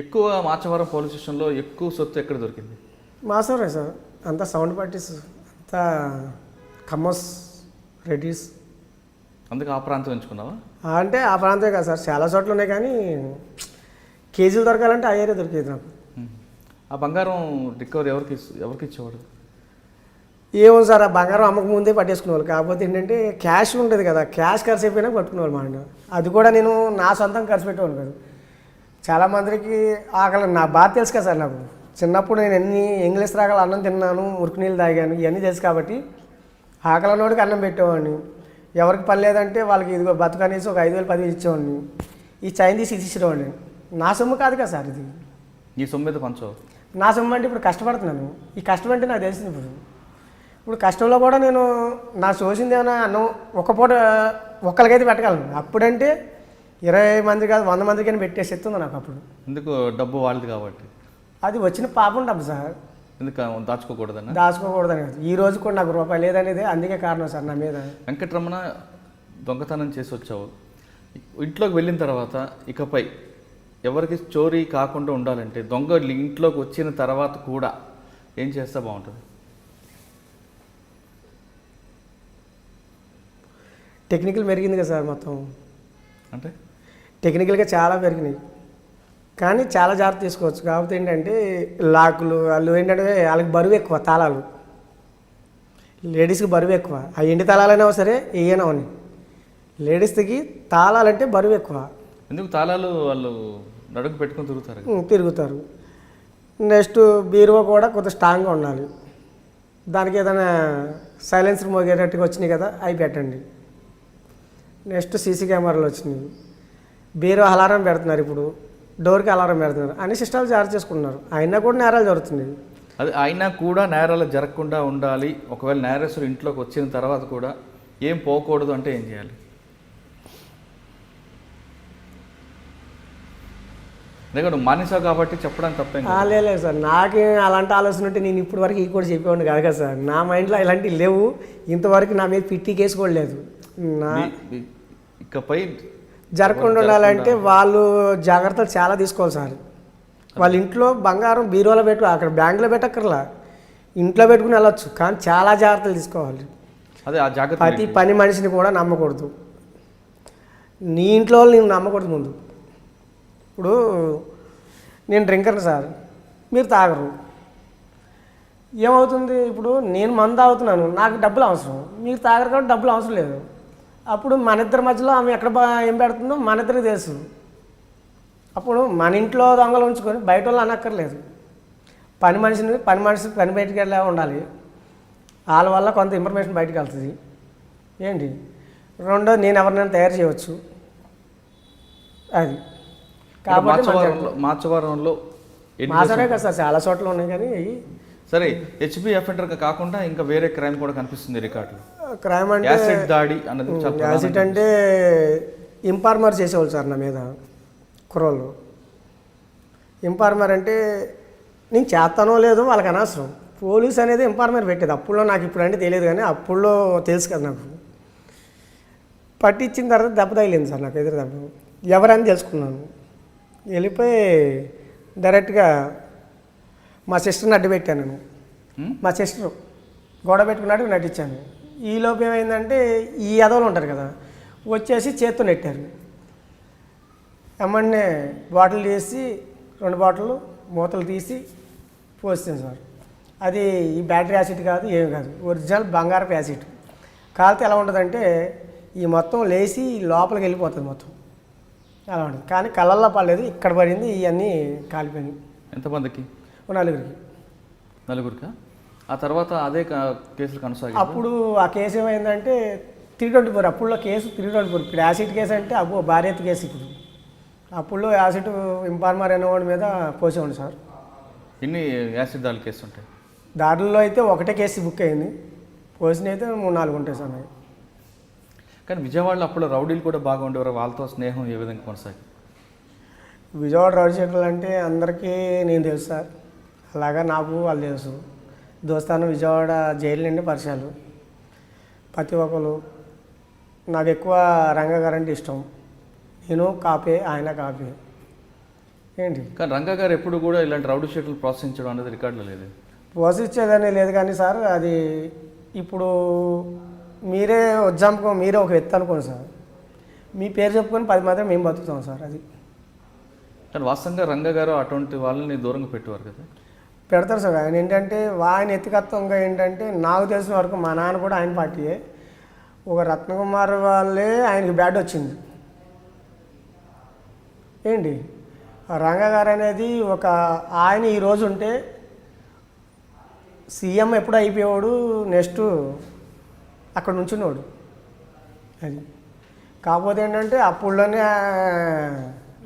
ఎక్కువ మాచవరం పోలీస్ స్టేషన్లో ఎక్కువ సొత్తు ఎక్కడ దొరికింది? మాచవరం సార్, అంతా సౌండ్ పార్టీస్, అంతా కమ్మస్ రెడ్డిస్. అందుకే ఆ ప్రాంతం ఎంచుకున్నావా? అంటే ఆ ప్రాంతమే కాదు సార్, చాలా చోట్ల ఉన్నాయి, కానీ కేజీలు దొరకాలంటే ఆ ఏరియా దొరికేది నాకు. ఆ బంగారం రికవరీ ఎవరికి ఇచ్చేవాడు? ఏమో సార్ ఆ బంగారం అమ్మక ముందే పట్టేసుకునేవాళ్ళు. కాకపోతే ఏంటంటే క్యాష్ ఉంటుంది కదా, క్యాష్ ఖర్చు అయిపోయినా పట్టుకునేవాళ్ళు మా ఆయన. అది కూడా నేను నా సొంతం ఖర్చు పెట్టేవాళ్ళు కాదు. చాలామందికి ఆకలి నా బాధ తెలుసు కదా సార్. నాకు చిన్నప్పుడు నేను ఎన్ని ఇంగ్లీష్ రాగల అన్నం తిన్నాను, మురికి నీళ్ళు తాగాను, ఇవన్నీ తెలుసు కాబట్టి ఆకలినోడికి అన్నం పెట్టేవాడిని. ఎవరికి పని లేదంటే వాళ్ళకి ఇదిగో బతుకనేసి ఒక 5,000 10,000 ఇచ్చేవాడిని. ఈ చైన్ తీసి ఇచ్చేవాడిని. నా సొమ్ము కాదు కదా సార్ ఇది. ఈ సొమ్ము మీద పంచవు. నా సొమ్ము అంటే ఇప్పుడు కష్టపడుతున్నాను. ఈ కష్టం అంటే నాకు తెలిసింది. ఇప్పుడు కష్టంలో కూడా నేను నా చూసింది ఏమైనా అన్నం ఒక పూట ఒక్కరికైతే పెట్టగలను. అప్పుడంటే 20 మంది కాదు 100 మందికైనా పెట్టే శక్తి ఉంది నాకు అప్పుడు. ఎందుకు? డబ్బు వాళ్ళది కాబట్టి. అది వచ్చిన పాపం డబ్బు సార్. ఎందుకు దాచుకోకూడదన్నా? దాచుకోకూడదని కాదు, ఈ రోజు కూడా నాకు రూపాయి లేదనేది అందుకే కారణం సార్ నా మీద. వెంకటరమణ, దొంగతనం చేసి వచ్చావు, ఇంట్లోకి వెళ్ళిన తర్వాత ఇకపై ఎవరికి చోరీ కాకుండా ఉండాలంటే దొంగ ఇంట్లోకి వచ్చిన తర్వాత కూడా ఏం చేస్తే బాగుంటుంది? టెక్నికల్ పెరిగింది కదా సార్ మొత్తం. అంటే టెక్నికల్గా చాలా పెరిగినాయి, కానీ చాలా జాగ్రత్త తీసుకోవచ్చు. కాకపోతే ఏంటంటే లాకులు వాళ్ళు ఏంటంటే వాళ్ళకి బరువు ఎక్కువ, తాళాలు లేడీస్కి బరువు ఎక్కువ. ఆ ఎండి తాళాలైనా సరే ఏయనవని, లేడీస్కి తాళాలంటే బరువు ఎక్కువ. ఎందుకు? తాళాలు వాళ్ళు నడుగు పెట్టుకొని తిరుగుతారు. నెక్స్ట్ బీరువా కూడా కొంత స్ట్రాంగ్గా ఉండాలి. దానికి ఏదైనా సైలెన్సర్ మోగేటట్టుగా వచ్చినాయి కదా, అవి పెట్టండి. నెక్స్ట్ సీసీ కెమెరాలు వచ్చినాయి. బీరువా అలారం పెడుతున్నారు, ఇప్పుడు డోర్కి అలారం పెడుతున్నారు. అన్ని సిస్టాలు జాగ్రత్త చేసుకుంటున్నారు. అయినా కూడా నేరాలు జరుగుతున్నాయి. అది అయినా కూడా నేరాలు జరగకుండా ఉండాలి. ఒకవేళ నేరస్తులు ఇంట్లోకి వచ్చిన తర్వాత కూడా ఏం పోకూడదు అంటే ఏం చేయాలి? ఎందుకంటే మానేసావు కాబట్టి చెప్పడానికి తప్పేం లేదు సార్. నాకే అలాంటి ఆలోచన ఉంటే నేను ఇప్పటి వరకు ఈ కూడా చెప్పేవాడిని కాదు కదా సార్. నా మైండ్లో ఇలాంటివి లేవు. ఇంతవరకు నా మీద పిట్టి కేసు కూడా లేదు. ఇకపై జరగకుండా ఉండాలంటే వాళ్ళు జాగ్రత్తలు చాలా తీసుకోవాలి సార్. వాళ్ళ ఇంట్లో బంగారం బీరువాలో పెట్టు, అక్కడ బ్యాంకులో పెట్టక్కర్లా, ఇంట్లో పెట్టుకుని వెళ్ళొచ్చు, కానీ చాలా జాగ్రత్తలు తీసుకోవాలి. అదే ఆ జాగ్రత్త. ప్రతి పని మనిషిని కూడా నమ్మకూడదు. నీ ఇంట్లో వాళ్ళు నేను నమ్మకూడదు. ముందు ఇప్పుడు నేను డ్రింకర్ని సార్, మీరు తాగరు, ఏమవుతుంది? ఇప్పుడు నేను మందు తాగుతున్నాను, నాకు డబ్బులు అవసరం, మీరు తాగరు కాబట్టి డబ్బులు అవసరం లేదు. అప్పుడు మన ఇద్దరి మధ్యలో ఆమె ఎక్కడ ఏం పెడుతుందో మన ఇద్దరికి తెలుసు. అప్పుడు మన ఇంట్లో దొంగలు ఉంచుకొని బయట వాళ్ళు అనక్కర్లేదు. పని మనిషి పని బయటికి వెళ్ళే ఉండాలి. వాళ్ళ వల్ల కొంత ఇన్ఫర్మేషన్ బయటకు వెళ్తుంది. ఏంటి రెండోది, నేను ఎవరినైనా తయారు చేయవచ్చు. అది కాబట్టి మాచవరంలో మాసరే కదా సార్, చాలా చోట్ల ఉన్నాయి. కానీ సరే, హెచ్బి అఫెండర్ కాకుండా ఇంకా వేరే క్రైమ్ కూడా కనిపిస్తుంది రికార్డులో. క్రైమ్ అంటే యాసిడ్ దాడి అన్నది. యాసిడ్ అంటే ఇంపార్మర్ చేసేవాళ్ళు సార్ నా మీద కుర్రోళ్ళు. ఇంపార్మర్ అంటే నేను చేస్తానో లేదో వాళ్ళకి అనవసరం. పోలీస్ అనేది ఇంపార్మర్ పెట్టేది అప్పుడులో. నాకు ఇప్పుడు అంటే తెలియదు, కానీ అప్పుడులో తెలుసు కదా నాకు. పట్టించిన తర్వాత దెబ్బ తగిలింది సార్ నాకు, ఎదురు దెబ్బ. ఎవరని తెలుసుకున్నాను. వెళ్ళిపోయి డైరెక్ట్గా మా సిస్టర్ని అడ్డు పెట్టాను నేను. మా సిస్టర్ గొడవ పెట్టుకున్నట్టు నటించాను. ఈ లోపు ఏమైందంటే ఈ ఎదవలు ఉంటారు కదా, వచ్చేసి చేత్తో నెట్టారు. ఎమ్మన్నే బాటిల్ తీసి 2 బాటిల్ మూతలు తీసి పోస్తాను సార్. అది ఈ బ్యాటరీ యాసిడ్ కాదు, ఏమి కాదు, ఒరిజినల్ బంగారపు యాసిడ్. కాలితే ఎలా ఉంటుందంటే ఈ మొత్తం లేచి లోపలికి వెళ్ళిపోతుంది మొత్తం, అలా ఉంటుంది. కానీ కళ్ళల్లో పడలేదు, ఇక్కడ పడింది, ఇవన్నీ కాలిపోయినాయి. ఎంతమందికి? 4గురికి. 4గురికా? ఆ తర్వాత అదే కేసులు కొనసాగి అప్పుడు ఆ కేసు ఏమైందంటే 324. అప్పుడులో కేసు 324. ఇప్పుడు యాసిడ్ కేసు అంటే అబ్బో భారీ ఎత్తు కేసు. ఇప్పుడు అప్పుడులో యాసిడ్ ఇంపార్మర్ అనేవాడి మీద పోసేవాడు సార్. ఎన్ని యాసిడ్ దాడులు కేసు ఉంటాయి? దాడుల్లో అయితే ఒకటే కేసు బుక్ అయింది, పోసిన అయితే 3-4 ఉంటాయి సార్. కానీ విజయవాడలో అప్పుడు రౌడీలు కూడా బాగా ఉండేవారు. వాళ్ళతో స్నేహం ఏ విధంగా కొనసాగి? విజయవాడ రౌడీ షీటర్లు అంటే అందరికీ నేను తెలుసు సార్, అలాగా నాకు వాళ్ళు తెలుసు. దోస్తాను విజయవాడ జైలు నుండి పరిచయాలు. ప్రతి ఒక్కరు నాకు ఎక్కువ రంగా గారు అంటే ఇష్టం. నేను కాపే, ఆయన కాపే. ఏంటి కానీ రంగా గారు ఎప్పుడు కూడా ఇలాంటి రౌడీ షీటర్లు ప్రోత్సహించడం అనేది రికార్డులో లేదు. ప్రోత్సహించేదని లేదు కానీ సార్, అది ఇప్పుడు మీరే ఎగ్జాంపుల్ మీరే ఒక వ్యక్తి అనుకోండి సార్, మీ పేరు చెప్పుకొని 10 మాత్రం మేము బతుకుతాం సార్. అది కానీ వాస్తవంగా రంగా గారు అటువంటి వాళ్ళని దూరంగా పెట్టేవారు కదా. పెడతారు సార్. ఆయన ఏంటంటే ఆయన ఎత్తికత్వంగా ఏంటంటే నాకు తెలిసిన వరకు మా నాన్న కూడా ఆయన పార్టీయే. ఒక రత్నకుమార్ వాళ్ళే ఆయనకి బ్యాడ్ వచ్చింది ఏంటి. రంగా గారు అనేది ఒక ఆయన ఈరోజు ఉంటే సీఎం ఎప్పుడు అయిపోయేవాడు, నెక్స్ట్ అక్కడ నుంచున్నాడు. అది కాకపోతే ఏంటంటే అప్పుడులోనే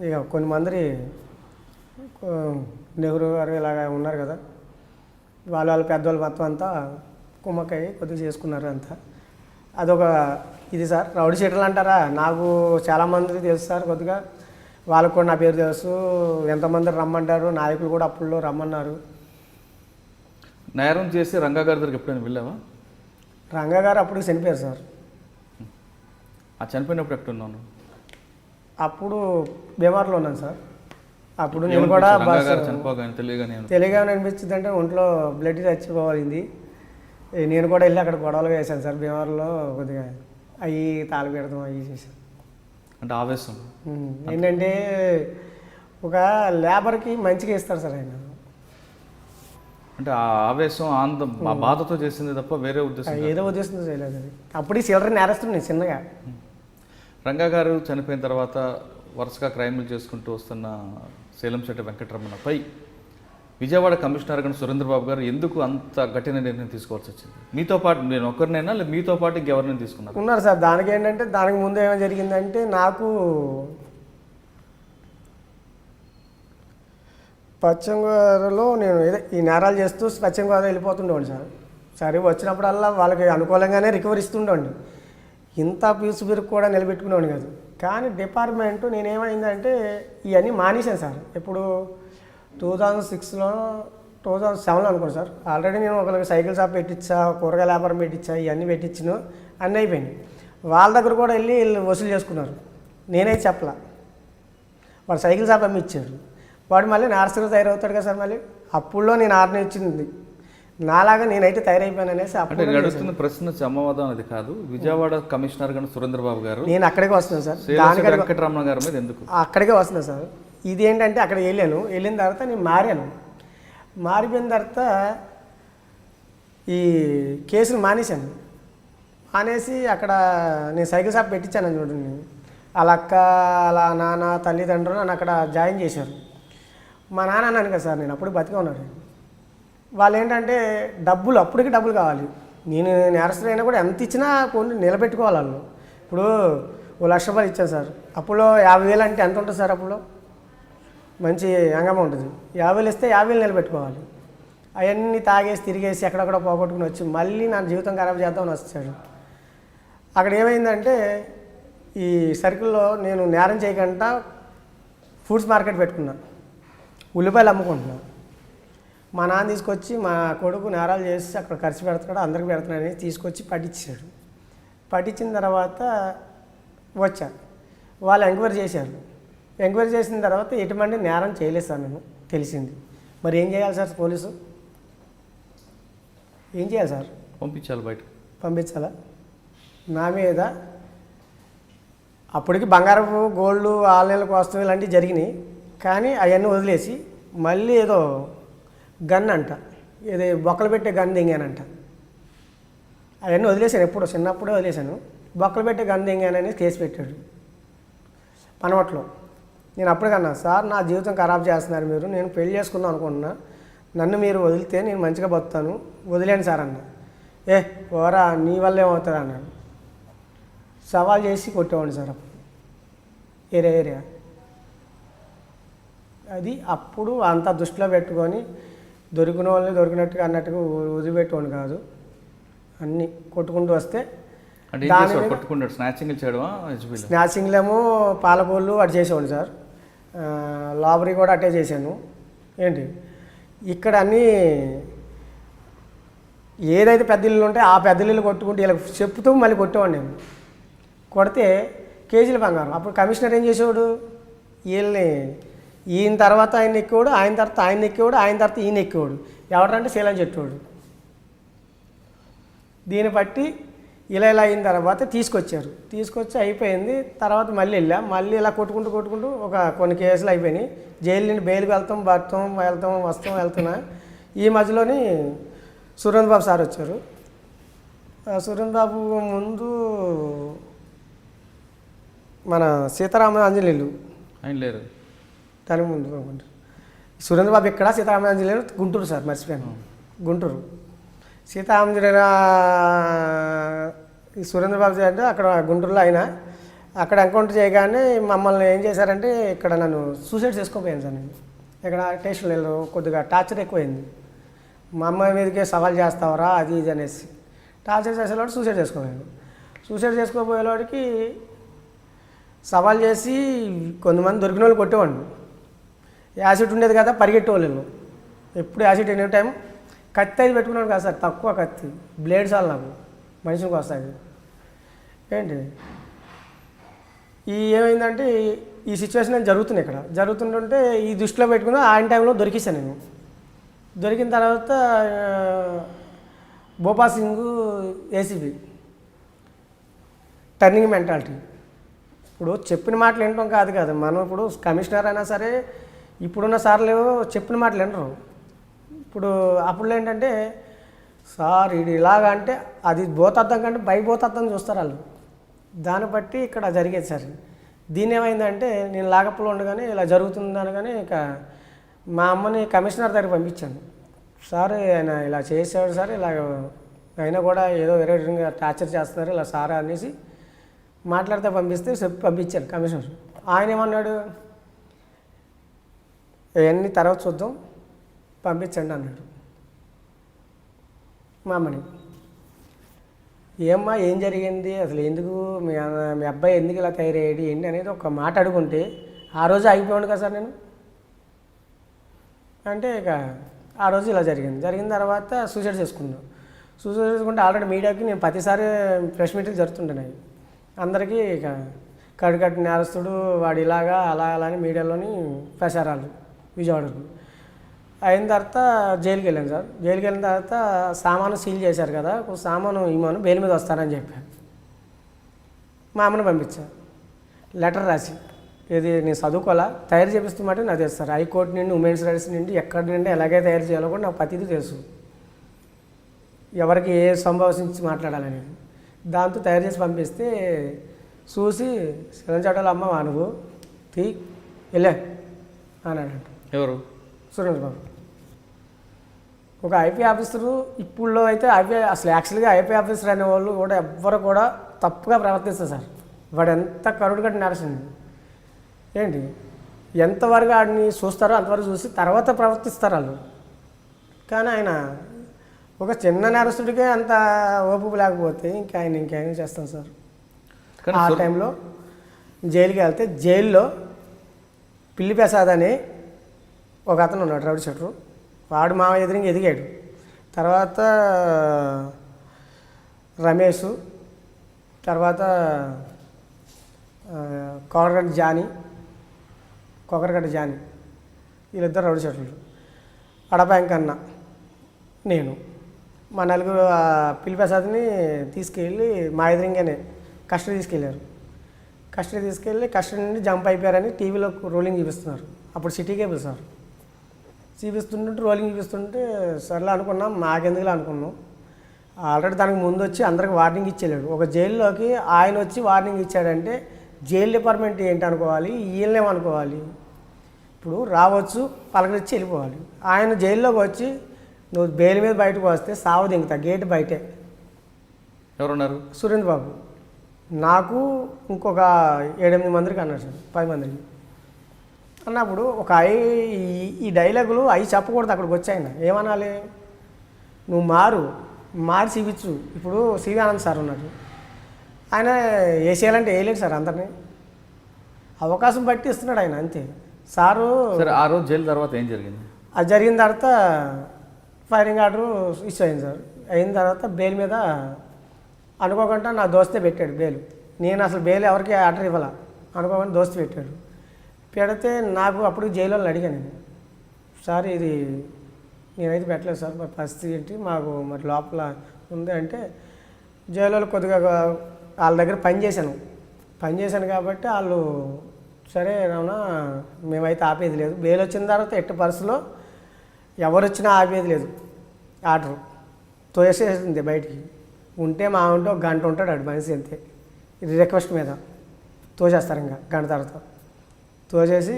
ఇక కొంతమంది నెహ్రూ గారు ఇలాగ ఉన్నారు కదా, వాళ్ళ పెద్దవాళ్ళు మొత్తం అంతా కుమ్మక్కయ్యి కొద్దిగా చేసుకున్నారు అంతా. అదొక ఇది సార్. రౌడీ షీటర్లు అంటారా, నాకు చాలామంది తెలుసు సార్. కొద్దిగా వాళ్ళకు కూడా నా పేరు తెలుసు. ఎంతమంది రమ్మంటారు, నాయకులు కూడా అప్పుల్లో రమ్మన్నారు. నేరం చేసి రంగా గారి దగ్గరికి ఎప్పుడైనా వెళ్ళావా? రంగా గారు అప్పుడు చనిపోయారు సార్. ఆ చనిపోయినప్పుడు ఎక్కడున్నాను? అప్పుడు బీమార్లో ఉన్నాను సార్. అప్పుడు నేను కూడా చనిపోగానే తెలియగానే అనిపించింది అంటే ఒంట్లో బ్లడ్ చచ్చిపోవాలింది. నేను కూడా వెళ్ళి అక్కడ గొడవలు వేసాను సార్. బీమార్లో కొద్దిగా అవి తాళపెడతాం అవి చేశాను. అంటే ఆవేశం ఏంటంటే ఒక లేబర్కి మంచిగా ఇస్తారు సార్ ఆయన. అంటే ఆ ఆవేశం ఆనందం ఆ బాధతో చేసింది తప్ప వేరే ఉద్దేశం ఏదో ఉద్దేశంతో చేయలేదు. అది అప్పుడు చిల్లర నేరస్తున్నాయి చిన్నగా. రంగా గారు చనిపోయిన తర్వాత వరుసగా క్రైమ్లు చేసుకుంటూ వస్తున్న సేలంశెట్టి వెంకటరమణపై విజయవాడ కమిషనర్ గారు సురేంద్రబాబు గారు ఎందుకు అంత కఠిన నిర్ణయం తీసుకోవాల్సి వచ్చింది? మీతో పాటు నేను ఒక్కరినైనా లేదా మీతో పాటు ఇంకెవరినైనా తీసుకున్నారు? ఉన్నారు సార్. దానికి ఏంటంటే దానికి ముందు ఏమైనా జరిగిందంటే నాకు పశ్చిమ గోదావరిలో నేను ఈ నేరాలు చేస్తూ పశ్చిమ గోదావరి వెళ్ళిపోతుండేవాడిని సార్. సరే వచ్చినప్పుడల్లా వాళ్ళకి అనుకూలంగానే రికవరీ ఇస్తుండేవాడిని. ఇంత పీసు బిరుకు కూడా నిలబెట్టుకునేవాడిని కాదు. కానీ డిపార్ట్మెంటు నేనేమైందంటే ఇవన్నీ మానేశాను సార్. ఎప్పుడు 2006లో 2007లో అనుకోండి సార్. ఆల్రెడీ నేను ఒకరికి సైకిల్ షాప్ పెట్టించా, కూరగాయల వ్యాపారం పెట్టించా, ఇవన్నీ పెట్టించాను, అన్నీ అయిపోయినాయి. వాళ్ళ దగ్గర కూడా వెళ్ళి వసూలు చేసుకున్నారు. నేనైతే చెప్పలా. వాడు సైకిల్ షాప్ అమ్మి ఇచ్చారు. వాడు మళ్ళీ నేరస్తుగా తయారవుతాడు కదా సార్. మళ్ళీ అప్పుడులో నేను ఆర్డర్ ఇచ్చింది నాలాగా నేనైతే తయారైపోయాను అనేసి అప్పుడు నడుస్తున్న ప్రశ్న సమాధానం అది కాదు. విజయవాడ కమిషనర్ గారు సురేంద్రబాబు గారు నేను అక్కడికే వస్తున్నాను సార్. వెంకటరమణ గారి మీద ఎందుకు అక్కడికే వస్తున్నాను సార్. ఇది ఏంటంటే అక్కడ వెళ్ళిన తర్వాత నేను మారాను. మారిపోయిన తర్వాత ఈ కేసును మానేశాను. మానేసి అక్కడ నేను సైకిల్ షాప్ పెట్టించాను చూడండి. వాళ్ళ అక్క అలా నాన్న తల్లిదండ్రులు నన్ను అక్కడ జాయిన్ చేశారు. మా నాన్న అన్నాను కదా సార్, నేను అప్పుడు బతిగా ఉన్నాను. వాళ్ళు ఏంటంటే డబ్బులు అప్పటికి డబ్బులు కావాలి. నేను నేరస్తులైనా కూడా ఎంత ఇచ్చినా కొన్ని నిలబెట్టుకోవాలి వాళ్ళు. ఇప్పుడు ₹1,00,000 ఇచ్చాను సార్. అప్పుడు 50,000 అంటే ఎంత ఉంటుంది సార్? అప్పుడు మంచి అంగమం ఉంటుంది. 50,000 ఇస్తే 50,000 నిలబెట్టుకోవాలి. అవన్నీ తాగేసి తిరిగేసి ఎక్కడెక్కడ పోగొట్టుకుని వచ్చి మళ్ళీ నా జీవితం ఖరాబ్ చేద్దామని వచ్చాడు. అక్కడ ఏమైందంటే ఈ సర్కిల్లో నేను నేరం చేయకుండా ఫ్రూట్స్ మార్కెట్ పెట్టుకున్నా, ఉల్లిపాయలు అమ్ముకుంటున్నా. మా నాన్న తీసుకొచ్చి మా కొడుకు నేరాలు చేసి అక్కడ ఖర్చు పెడతాడు, అందరికి పెడుతున్నాడని తీసుకొచ్చి పట్టించాడు. పట్టించిన తర్వాత వచ్చా. వాళ్ళు ఎంక్వైరీ చేశారు. ఎంక్వైరీ చేసిన తర్వాత ఎటువంటి నేరం చేయలేదు సార్. నేను తెలిసింది. మరి ఏం చేయాలి సార్? పోలీసు ఏం చేయాలి సార్? పంపించాలి, బయట పంపించాలా? నా మీద అప్పటికి బంగారపు గోల్డ్ ఆన్లైన్లకు వస్తువులు ఇలాంటివి జరిగినాయి. కానీ అవన్నీ వదిలేసి మళ్ళీ ఏదో గన్ అంట, ఏదో బొక్కలు పెట్టే గన్ దింగానంట. అవన్నీ వదిలేశాను. ఎప్పుడు చిన్నప్పుడే వదిలేశాను. బొక్కలు పెట్టే గన్ దింగానని కేసు పెట్టాడు పనవట్లో. నేను అప్పటికన్నా, సార్ నా జీవితం ఖరాబ్ చేస్తున్నారు మీరు, నేను పెళ్లి చేసుకుందాం అనుకుంటున్నా, నన్ను మీరు వదిలితే నేను మంచిగా బతుకుతాను, వదిలేండి సార్ అన్న. ఓరా నీ వల్ల ఏమవుతుంది అన్నాడు. సవాల్ చేసి కొట్టేవాడిని సార్ అప్పుడు ఏరియా. అది అప్పుడు అంత దృష్టిలో పెట్టుకొని దొరికిన వాళ్ళని దొరికినట్టుగా అన్నట్టుగా వదిలిపెట్టేవాడిని కాదు. అన్నీ కొట్టుకుంటూ వస్తే స్నాచింగ్లేమో పాలకోళ్ళు అటు చేసేవాడిని సార్. లాబరీ కూడా అటే చేశాను. ఏంటి ఇక్కడ అన్నీ ఏదైతే పెద్ద ఇల్లు ఉంటే ఆ పెద్ద ఇల్లు కొట్టుకుంటూ వీళ్ళకి చెప్పుతూ మళ్ళీ కొట్టేవాడిని నేను. కొడితే కేజీల బంగారం. అప్పుడు కమిషనర్ ఏం చేసేవాడు, వీళ్ళని ఈయన తర్వాత ఆయన ఎక్కేవాడు, ఆయన తర్వాత ఆయన ఎక్కేవాడు, ఆయన తర్వాత ఈయన ఎక్కేవాడు. ఎవరంటే శీలం చెట్టేవాడు. దీన్ని బట్టి ఇలా అయిన తర్వాత తీసుకొచ్చి అయిపోయింది. తర్వాత మళ్ళీ మళ్ళీ ఇలా కొట్టుకుంటూ ఒక కొన్ని కేసులు అయిపోయినాయి. జైలు నుండి బెయిల్కి వెళ్తాం వస్తున్నా. ఈ మధ్యలోని సురేంద్ర బాబు సార్ వచ్చారు. సురేంద్ర బాబు ముందు మన సీతారామ ఆంజనేయులు ఆయన లేరు. దానికి ముందు అనుకుంటారు. సురేంద్ర బాబు ఇక్కడ, సీతారామ ఆంజనేయులు గుంటూరు సార్, మర్చిపోయాను, గుంటూరు. సీతారామజనేయులు ఈ సురేంద్ర బాబు అంటే అక్కడ గుంటూరులో అయినా అక్కడ ఎన్కౌంటర్ చేయగానే మమ్మల్ని ఏం చేశారంటే ఇక్కడ నన్ను సూసైడ్ చేసుకోపోయాను సార్. నేను ఇక్కడ స్టేషన్లో కొద్దిగా టార్చర్ ఎక్కువైంది. మా అమ్మాయి మీదకే సవాల్ చేస్తావరా అది ఇది అనేసి టార్చర్ చేసేవాడు సూసైడ్ చేసుకోపోయాను. సూసైడ్ చేసుకోపోయేవాడికి సవాల్ చేసి కొంతమంది దొరికిన వాళ్ళు కొట్టేవాడిని. యాసిడ్ ఉండేది కదా, పరిగెట్టేవాళ్ళు. ఎప్పుడు యాసిడ్ ఎనీ టైం. కత్తి అది పెట్టుకున్నాడు కదా సార్, తక్కువ కత్తి, బ్లేడ్ చాలు నాకు మనిషికి వస్తాయి. ఏంటి ఏమైందంటే ఈ సిచ్యువేషన్ అనేది జరుగుతుంది. ఇక్కడ జరుగుతుంటే ఈ దృష్టిలో పెట్టుకుని ఆయన టైంలో దొరికిస్తాను నేను. దొరికిన తర్వాత భోపా సింగ్ ఏసీబీ టర్నింగ్ మెంటాలిటీ. ఇప్పుడు చెప్పిన మాటలు వినటం కాదు కదా, మనం ఇప్పుడు కమిషనర్ అయినా సరే ఇప్పుడున్న సార్లు చెప్పిన మాటలు వినరు. ఇప్పుడు అప్పుడు ఏంటంటే సార్ ఇది ఇలాగ అంటే అది భూతత్వం కంటే పై భూతత్వం చూస్తారు వాళ్ళు. దాన్ని బట్టి ఇక్కడ జరిగేది సార్. దీని ఏమైందంటే నేను లాగప్పులో ఉండగానే ఇలా జరుగుతుంది అనగానే ఇక మా అమ్మని కమిషనర్ దగ్గర పంపించాను. సార్ ఆయన ఇలా చేసాడు సార్, ఇలా అయినా కూడా ఏదో వేరే విధంగా టార్చర్ చేస్తున్నారు ఇలా సార్ అనేసి మాట్లాడితే పంపిస్తే పంపించాను కమిషనర్. ఆయన ఏమన్నాడు, ఇవన్నీ తర్వాత చూద్దాం పంపించండి అన్నాడు మా అమ్మని. ఏమ్మా ఏం జరిగింది అసలు, ఎందుకు మీ అబ్బాయి ఎందుకు ఇలా తయారయ్యాడు ఏంటి అనేది ఒక మాట అడుగుంటే ఆ రోజు అయిపోయాడు కదా సార్ నేను. అంటే ఇక ఆ రోజు ఇలా జరిగిన తర్వాత సూసైడ్ చేసుకున్నాను. సూసైడ్ చేసుకుంటే ఆల్రెడీ మీడియాకి నేను ప్రతిసారి ప్రెస్ మీటింగ్ జరుగుతుంటున్నాయి. అందరికీ ఇక కడుకట్టు నేరస్తుడు వాడు ఇలాగా అలా అలా అని మీడియాలోని ప్రచారాలు విజయవాడకు. అయిన తర్వాత జైలుకి వెళ్ళాను సార్. జైలుకి వెళ్ళిన తర్వాత సామాను సీల్ చేశారు కదా, సామాను ఇమాను బెయిల్ మీద వస్తారని చెప్పాను. మా అమ్మని పంపించాను లెటర్ రాసి, ఇది నేను చదువుకోవాలా తయారు చేపిస్తామంటే నాకు తెలుసు సార్. హైకోర్టు నుండి ఉమెన్స్ రైట్స్ నుండి ఎక్కడి నుండి ఎలాగే తయారు చేయాలో కూడా నాకు ప్రతిదీ తెలుసు, ఎవరికి ఏ సంభాషించి మాట్లాడాలని. దాంతో తయారు చేసి పంపిస్తే చూసి శిలంచాటలు అమ్మ నువ్వు తీ వెళ్ళా అన్నాడంట. ఎవరు? సురేంద్ర బాబు. ఒక ఐపీ ఆఫీసరు ఇప్పుడులో అయితే అసలు యాక్చువల్గా ఐపీ ఆఫీసర్ అనే వాళ్ళు కూడా ఎవ్వరు కూడా తప్పుగా ప్రవర్తిస్తారు సార్. వాడు ఎంత కరుడు కట్టి నేరసింది ఏంటి, ఎంతవరకు వాడిని చూస్తారో అంతవరకు చూసి తర్వాత ప్రవర్తిస్తారు వాళ్ళు. కానీ ఆయన ఒక చిన్న నేరస్తుడికే అంత ఓపిక లేకపోతే ఇంకేం చేస్తాం సార్. ఆ టైంలో జైలుకి వెళ్తే జైల్లో పిల్లి ప్రసాద్ అని ఒక అతను ఉన్నాడు రౌడీ షెటరు, వాడు మా ఎదురుగా ఎదిగాడు. తర్వాత రమేష్, తర్వాత కొకరగడ్డ జానీ వీళ్ళిద్దరు రౌడీ షెటర్లు. అడపాంక్ అన్న నేను మా నలుగురు పిల్లి ప్రసాద్ని తీసుకెళ్ళి మా ఎదురుగానే కస్టడీ తీసుకెళ్ళారు. కస్టడీ నుండి జంప్ అయిపోయారని టీవీలో రోలింగ్ చూపిస్తున్నారు. అప్పుడు సిటీ కేబుల్ సార్ చూపిస్తుంటే రోలింగ్ చూపిస్తుంటే సర్లే అనుకున్నాం, మాకెందుకులే అనుకున్నాం. ఆల్రెడీ దానికి ముందు వచ్చి అందరికి వార్నింగ్ ఇచ్చేళ్ళాడు. ఒక జైల్లోకి ఆయన వచ్చి వార్నింగ్ ఇచ్చాడంటే జైలు డిపార్ట్మెంట్ ఏంటి అనుకోవాలి, వీళ్ళేమనుకోవాలి. ఇప్పుడు రావచ్చు పలకరించి వెళ్ళిపోవాలి. ఆయన జైల్లోకి వచ్చి నువ్వు బెయిల్ మీద బయటకు వస్తే సావు దింగుతా గేట్ బయటే. ఎవరున్నారు? సురేంద్ర బాబు నాకు ఇంకొక 7-8 మందికి అన్నాడు సార్, 10 మందికి అన్నప్పుడు ఒక ఈ డైలాగులు అవి చెప్పకూడదు. అక్కడికి వచ్చాయన ఏమనాలి, నువ్వు మారి చూపించు. ఇప్పుడు సివి ఆనంద్ సార్ ఉన్నాడు, ఆయన వేసేయాలంటే వేయలేడు సార్, అందరినీ అవకాశం బట్టి ఇస్తున్నాడు ఆయన అంతే. సారు సరే ఆ రోజు జైలు తర్వాత ఏం జరిగింది? అది జరిగిన తర్వాత ఫైరింగ్ ఆర్డర్ ఇష్యూ అయింది సార్. అయిన తర్వాత బెయిల్ మీద అనుకోకుండా నా దోస్తే పెట్టాడు బెయిల్. నేను అసలు బెయిల్ ఎవరికి ఆర్డర్ ఇవ్వాల, అనుకోకుండా దోస్తు పెట్టాడు. పెడితే నాకు అప్పుడు జైలు వాళ్ళని అడిగాను నేను, సార్ ఇది నేనైతే పెట్టలేదు సార్, మరి పరిస్థితి ఏంటి, మాకు మరి లోపల ఉంది అంటే జైలు వాళ్ళు కొద్దిగా వాళ్ళ దగ్గర పనిచేశాను కాబట్టి వాళ్ళు సరే రావునా మేమైతే ఆపేది లేదు. బెయిల్ వచ్చిన తర్వాత ఎట్టి పరిస్థితిలో ఎవరు వచ్చినా ఆపేది లేదు ఆర్డర్ తోసేసింది బయటికి. ఉంటే మా ఉంటే ఒక గంట ఉంటాడు అటు మనిషి అంతే, ఇది రిక్వెస్ట్ మీద తోసేస్తారు ఇంకా గంట తర్వాత తోసేసి.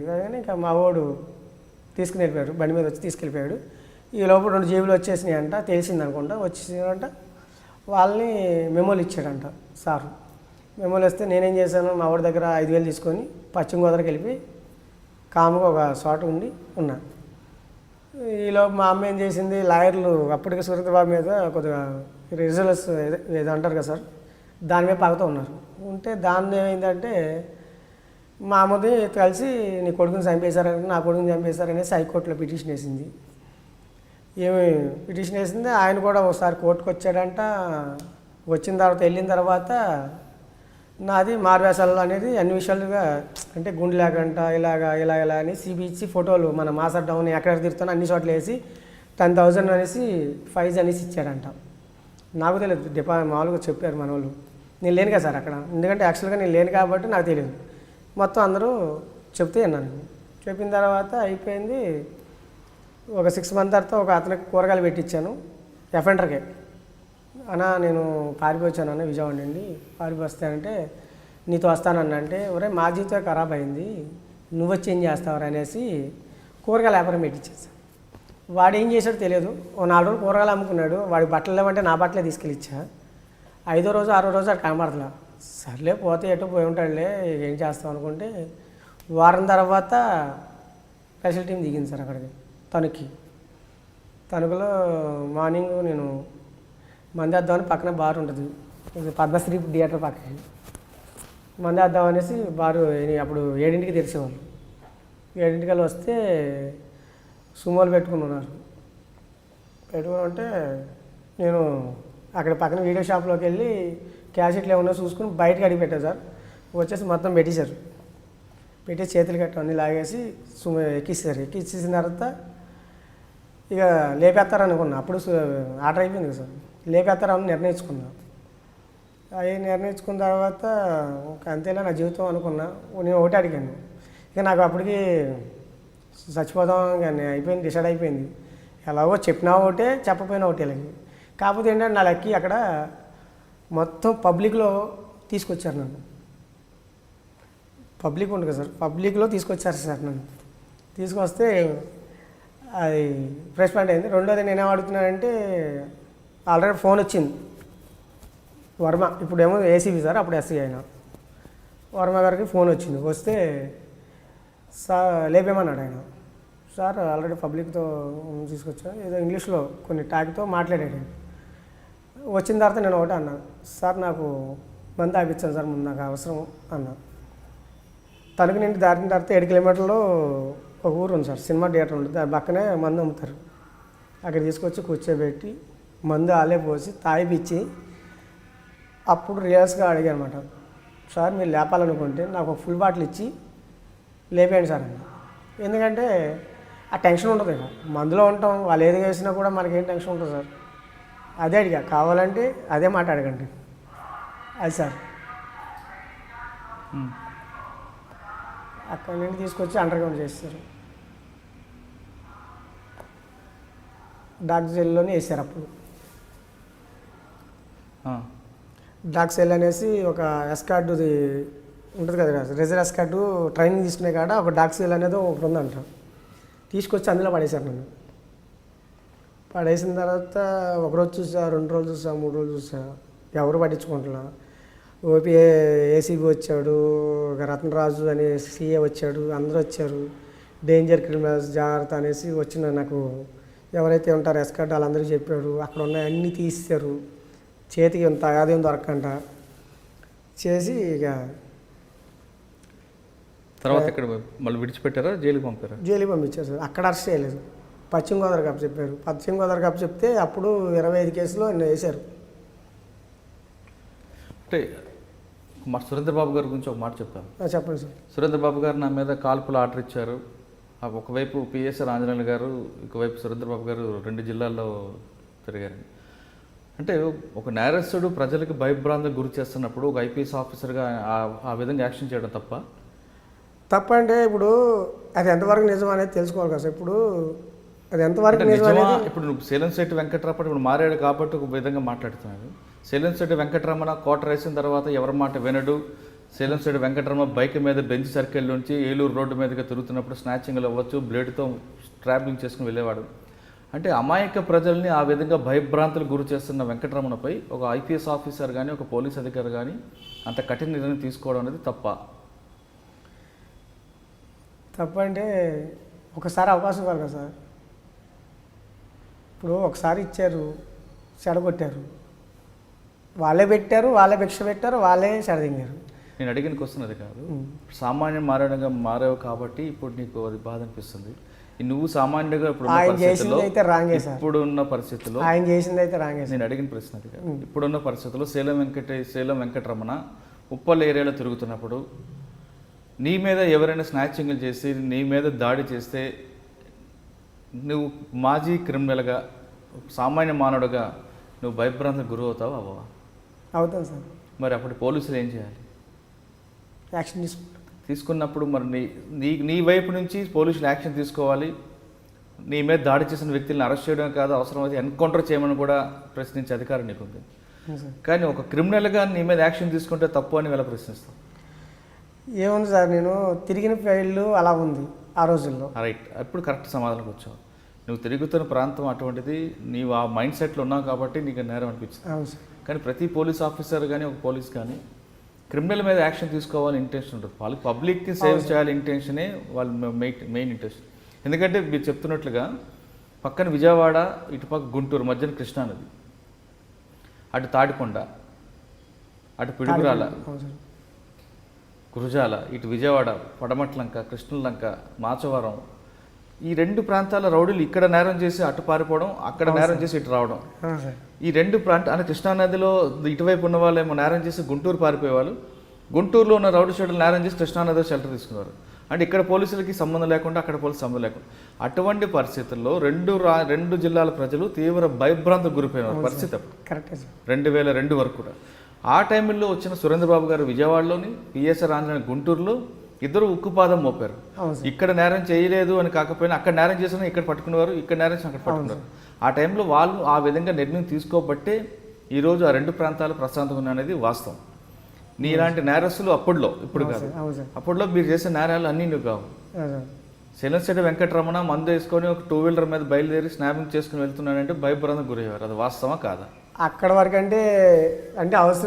కానీ ఇంకా మా వాడు తీసుకుని వెళ్ళిపోయాడు, బండి మీద వచ్చి తీసుకెళ్ళిపోయాడు. ఈ లోపల 2 జేబులు వచ్చేసినాయి అంట, తెలిసింది అనుకుంటా. వచ్చేసినాయంట, వాళ్ళని మెమోలు ఇచ్చాడంట సారు. మెమోలు వస్తే నేనేం చేశాను, మా వాడి దగ్గర 5,000 తీసుకొని పశ్చిమ గోదావరికి వెళ్ళి కాముగా ఒక చోట ఉన్నా. ఈలోపు మా అమ్మ ఏం చేసింది, లాయర్లు అప్పటికే సురేంద్రబాబు మీద కొద్దిగా రిజల్ట్స్ ఏదో అంటారు కదా సార్, దాని మీద పగతో ఉన్నారు. ఉంటే దాన్ని ఏమైందంటే మా అమ్మది కలిసి నీ కొడుకుని చంపేశారని, నా కొడుకుని చంపేశారనేసి హైకోర్టులో పిటిషన్ వేసింది. ఏమి పిటిషన్ వేసింది, ఆయన కూడా ఒకసారి కోర్టుకు వచ్చాడంట. వచ్చిన తర్వాత వెళ్ళిన తర్వాత నాది మార్వేషాలు అనేది అన్ని విషయాలుగా అంటే గుండె లేకంట ఇలా అని సిబిసి ఫోటోలు మన మాసర్ డౌన్ ఎక్కడ తిరుగుతానో అన్ని చోట్ల వేసి 10,000 అనేసి ఫైజ్ అనేసి ఇచ్చాడంట. నాకు తెలియదు, మామూలుగా చెప్పారు మన వాళ్ళు. నేను లేను కదా సార్ అక్కడ, ఎందుకంటే యాక్చువల్గా నేను లేను కాబట్టి నాకు తెలియదు. మొత్తం అందరూ చెప్తే విన్నాను. చెప్పిన తర్వాత అయిపోయింది. ఒక 6 months తర్వాత ఒక అతనికి కూరగాయలు పెట్టించాను ఎఫెండర్కే. అన్నా నేను పారిపోయాను అన్న విజయవాడ నుండి, పారిపోస్తానంటే నీతో వస్తానన్నా అంటే, ఒరే మా జీవితం ఖరాబ్ అయింది, నువ్వు వచ్చి ఏం చేస్తావు అనేసి కూరగాయల వ్యాపారం పెట్టించేసాను. వాడు ఏం చేశాడో తెలియదు, ఓ 4 రోజులు కూరగాయలు అమ్ముకున్నాడు. వాడి బట్టలు లేవంటే నా బట్టలే తీసుకెళ్ళి ఇచ్చా. 5వ రోజు 6వ రోజు అది కనబడతలా. సర్లే పోతే ఎటో పోయి ఉంటాడులే, ఏం చేస్తాం అనుకుంటే వారం తర్వాత స్పెషల్ టీం దిగింది సార్ అక్కడికి తణుకులో. మార్నింగ్ నేను మంది వేద్దామని పక్కన బార్ ఉంటుంది, పద్మశ్రీ థియేటర్ పక్కన మంది వేద్దాం అనేసి బారు అప్పుడు 7ంటికి తెరిచేవాళ్ళు. 7ంటికల్లా వస్తే సుమోలు పెట్టుకుని ఉంటే నేను అక్కడ పక్కన వీడియో షాప్లోకి వెళ్ళి క్యాసెట్లు ఏమన్నా చూసుకుని బయటకు అడిగి పెట్టాను సార్. వచ్చేసి మొత్తం పెట్టేశారు. పెట్టేసి చేతులు కట్ట అన్నీ లాగేసి ఎక్కిస్తారు. ఎక్కిచ్చేసిన తర్వాత ఇక లేపేస్తారనుకున్నా. అప్పుడు ఆర్డర్ అయిపోయింది కదా సార్, లేపేస్తారని నిర్ణయించుకున్నా. అవి నిర్ణయించుకున్న తర్వాత అంతేలా నా జీవితం అనుకున్నా. నేను ఒకటి అడిగాను, ఇక నాకు అప్పటికి చచ్చిపోదాం కానీ అయిపోయింది, డిసైడ్ అయిపోయింది. ఎలాగో చెప్పినా ఒకటే, చెప్పపోయినా ఒకటే. కాకపోతే ఏంటంటే నా లక్కీ అక్కడ మొత్తం పబ్లిక్లో తీసుకొచ్చారు నన్ను. పబ్లిక్ ఉంటుంది కదా సార్, పబ్లిక్లో తీసుకొచ్చారు సార్ నన్ను. తీసుకొస్తే అది ప్రెస్ పాయింట్ అయింది. రెండోది నేనేం అడుగుతున్నానంటే, ఆల్రెడీ ఫోన్ వచ్చింది వర్మ, ఇప్పుడేమో ఏసీబీ సార్, అప్పుడు ఎస్సీ అయినా. వర్మ గారికి ఫోన్ వచ్చింది. వస్తే సార్ లేపేమన్నాడు ఆయన. సార్ ఆల్రెడీ పబ్లిక్తో తీసుకొచ్చా, ఏదో ఇంగ్లీష్లో కొన్ని ట్యాగ్తో మాట్లాడాడు. వచ్చిన తర్వాత నేను ఒకటే అన్నా, సార్ నాకు మంది ఆపించాను సార్, ముందు నాకు అవసరం అన్నా. తణుకు నుండి దాటిన తర్వాత 7 కిలోమీటర్లో ఒక ఊరు ఉంది సార్, సినిమా థియేటర్ ఉంటుంది, దాని పక్కనే మందు అమ్ముతారు. అక్కడ తీసుకొచ్చి కూర్చోబెట్టి మందు ఆలే పోసి తాగిపిచ్చి అప్పుడు రియల్స్గా అడిగాను అనమాట, సార్ మీరు లేపాలనుకుంటే నాకు ఒక ఫుల్ బాటిల్ ఇచ్చి లేపేయండి సార్ అన్న. ఎందుకంటే ఆ టెన్షన్ ఉంటుంది ఇక, మందులో ఉంటాం, వాళ్ళు ఏది వేసినా కూడా మనకేం టెన్షన్ ఉంటుంది సార్. అదే అడిగా, కావాలంటే అదే మాట అడగండి అది సార్. అక్కడి నుండి తీసుకొచ్చి అండర్గ్రౌండ్ చేస్తారు, డాక్ సెల్లోనే వేసారు. అప్పుడు డాక్ సెల్ అనేసి ఒక ఎస్కార్డుది ఉంటుంది కదా, రిజర్వ్ ఎస్కార్డు ట్రైనింగ్ తీసుకునే కాడ ఒక డాక్ సెల్ అనేది ఒకటి ఉందంట. తీసుకొచ్చి అందులో పడేశారు నన్ను. పడేసిన తర్వాత ఒకరోజు చూసా, 2 రోజులు చూసా, 3 రోజులు చూసా, ఎవరు పట్టించుకుంటున్నా. ఓపీ ఏసీబీ వచ్చాడు, రత్నరాజు అనే సీఏ వచ్చాడు, అందరూ వచ్చారు. డేంజర్ క్రిమినల్స్ జాగ్రత్త అనేసి వచ్చిన నాకు ఎవరైతే ఉంటారో ఎస్కార్డ్ వాళ్ళందరూ చెప్పాడు. అక్కడ ఉన్న అన్నీ తీసేశారు, చేతికి ఇంత అదేం దొరకంట చేసి ఇక తర్వాత ఇక్కడ మళ్ళీ విడిచిపెట్టారా, జైలుకి పంపారా? జైలుకి పంపించారు సార్. అక్కడ అరెస్ట్ చేయలేదు, పశ్చిమ గోదావరి కప్ చెప్పారు. పశ్చిమ గోదావరి కప్ చెప్తే అప్పుడు 25 కేసులు వేశారు. అంటే మా సురేంద్రబాబు గారి గురించి ఒక మాట చెప్పాను. చెప్పండి సార్. సురేంద్రబాబు గారు నా మీద కాల్పులు ఆర్డర్ ఇచ్చారు. ఒకవైపు పిఎస్ఆర్ ఆంజనేయులు గారు, ఇంకోవైపు సురేంద్రబాబు గారు 2 జిల్లాల్లో తిరిగారు. అంటే ఒక నేరస్తుడు ప్రజలకు భయభ్రాంతికి గురి చేస్తున్నప్పుడు ఒక ఐపీఎస్ ఆఫీసర్గా ఆ విధంగా యాక్షన్ చేయడం తప్ప అంటే ఇప్పుడు అది ఎంతవరకు నిజం అనేది తెలుసుకోవాలి కదా సార్. ఇప్పుడు అది ఎంతవరకు నిజం నిజమా? అనేది ఇప్పుడు నువ్వు సేలంశెట్టి వెంకటరమణ ఇప్పుడు మారాడు కాబట్టి ఒక విధంగా మాట్లాడుతున్నాడు. సేలంశెట్టి వెంకటరమణ కోట వేసిన తర్వాత ఎవరి మాట వినడు. సేలంశెట్టి వెంకటరమణ బైక్ మీద బెంచ్ సర్కిల్ నుంచి ఏలూరు రోడ్డు మీదుగా తిరుగుతున్నప్పుడు స్నాచింగ్లు అవ్వచ్చు, బ్లేడ్తో ట్రావెలింగ్ చేసుకుని వెళ్ళేవాడు. అంటే అమాయక ప్రజల్ని ఆ విధంగా భయభ్రాంతులు గురి చేస్తున్న వెంకటరమణపై ఒక ఐపీఎస్ ఆఫీసర్ కానీ ఒక పోలీస్ అధికారి కానీ అంత కఠిన నిర్ణయం తీసుకోవడం అనేది తప్ప? తప్పంటే ఒకసారి అవకాశం ఇవ్వాలి కదా సార్. ఇప్పుడు ఒకసారి ఇచ్చారు, చెడగొట్టారు, వాళ్ళే పెట్టారు, వాళ్ళే భిక్ష పెట్టారు, వాళ్ళే చెడదింగారు. నేను అడిగిన క్వశ్చన్ అది కాదు. సామాన్యం మారావు కాబట్టి ఇప్పుడు నీకు అది బాధ అనిపిస్తుంది. నువ్వు సామాన్యుడిగా ఆయన చేసింది అయితే రాంగే సార్. ఇప్పుడున్న పరిస్థితుల్లో ఆయన చేసింది అయితే రాంగే సార్. నేను అడిగిన ప్రశ్న అది కాదు. ఇప్పుడున్న పరిస్థితుల్లో సేలం వెంకటరమణ ఉప్పల్ ఏరియాలో తిరుగుతున్నప్పుడు నీ మీద ఎవరైనా స్నాచింగ్లు చేసి నీ మీద దాడి చేస్తే నువ్వు మాజీ క్రిమినల్గా సామాన్య మానవుడుగా నువ్వు భయభ్రాంతికి గురి అవుతావు అవ్వవా? అవుతాను సార్. మరి అప్పుడు పోలీసులు ఏం చేయాలి? యాక్షన్ తీసుకుంటాం. తీసుకున్నప్పుడు మరి నీ వైపు నుంచి పోలీసులు యాక్షన్ తీసుకోవాలి. నీ మీద దాడి చేసిన వ్యక్తులను అరెస్ట్ చేయడం కాదు, అవసరమైతే ఎన్కౌంటర్ చేయమని కూడా ప్రశ్నించే అధికారం నీకుంది. కానీ ఒక క్రిమినల్గా నీ మీద యాక్షన్ తీసుకుంటే తప్పు అని వీళ్ళ ప్రశ్నిస్తాం. ఏముంది సార్, నేను తిరిగిన ఫైళ్ళు అలా ఉంది ఆ రోజుల్లో. రైట్, అప్పుడు కరెక్ట్ సమాధానంకి వచ్చావు. నువ్వు తిరుగుతున్న ప్రాంతం అటువంటిది, నీవు ఆ మైండ్ సెట్లో ఉన్నావు కాబట్టి నీకు నేరం అనిపించింది. అవును సార్. కానీ ప్రతి పోలీస్ ఆఫీసర్ కానీ ఒక పోలీస్ కానీ క్రిమినల్ మీద యాక్షన్ తీసుకోవాలని ఇంటెన్షన్ ఉంటుంది. వాళ్ళకి పబ్లిక్కి సేవ్ చేయాలి ఇంటెన్షనే వాళ్ళ మెయిన్ ఇంటెన్షన్. ఎందుకంటే మీరు చెప్తున్నట్లుగా పక్కన విజయవాడ, ఇటుపక్క గుంటూరు, మధ్యన కృష్ణానది, అటు తాడికొండ, అటు పిడుగురాల, గురజాల, ఇటు విజయవాడ, పడమట్లంక, కృష్ణలంక, మాచవరం, ఈ రెండు ప్రాంతాల రౌడీలు ఇక్కడ నేరం చేసి అటు పారిపోవడం, అక్కడ నేరం చేసి ఇటు రావడం. ఈ రెండు అంటే కృష్ణానదిలో ఇటువైపు ఉన్న వాళ్ళేమో నేరం చేసి గుంటూరు పారిపోయేవాళ్ళు, గుంటూరులో ఉన్న రౌడీ షెడ్యూల్ నేరం చేసి కృష్ణానదిలో షెల్టర్ తీసుకున్నారు. అంటే ఇక్కడ పోలీసులకి సంబంధం లేకుండా అక్కడ పోలీసు సంబంధం లేకుండా అటువంటి పరిస్థితుల్లో రెండు జిల్లాల ప్రజలు తీవ్ర భయభ్రాంతికి గురిపోయిన పరిస్థితి అప్పుడు. కరెక్టే సార్. 2002 వరకు కూడా. ఆ టైంలో వచ్చిన సురేంద్రబాబు గారు విజయవాడలోని, పిఎస్ఆర్ ఆంజనేయ గుంటూరులో ఇద్దరు ఉక్కుపాదం మోపారు. ఇక్కడ నేరం చేయలేదు అని కాకపోయినా అక్కడ నేరం చేసిన ఇక్కడ పట్టుకునేవారు, ఇక్కడ నేరం చేసిన అక్కడ పట్టుకున్నారు. ఆ టైంలో వాళ్ళు ఆ విధంగా నిర్ణయం తీసుకోబట్టే ఈరోజు ఆ రెండు ప్రాంతాలు ప్రశాంతంగా అనేది వాస్తవం. నీలాంటి నేరస్తులు అప్పుడులో, ఇప్పుడు కాదు, అప్పుడులో మీరు చేసే నేరాలు అన్నీ నువ్వు కావు. సేలంశెట్టి వెంకటరమణ మందు వేసుకొని ఒక 2 వీలర్ మీద బయలుదేరి స్నాపింగ్ చేసుకుని వెళ్తున్నాడంటే భయభ్రాంతికి గురయ్యారు. అది వాస్తవా కాదా? అక్కడ వరకు అంటే హౌస్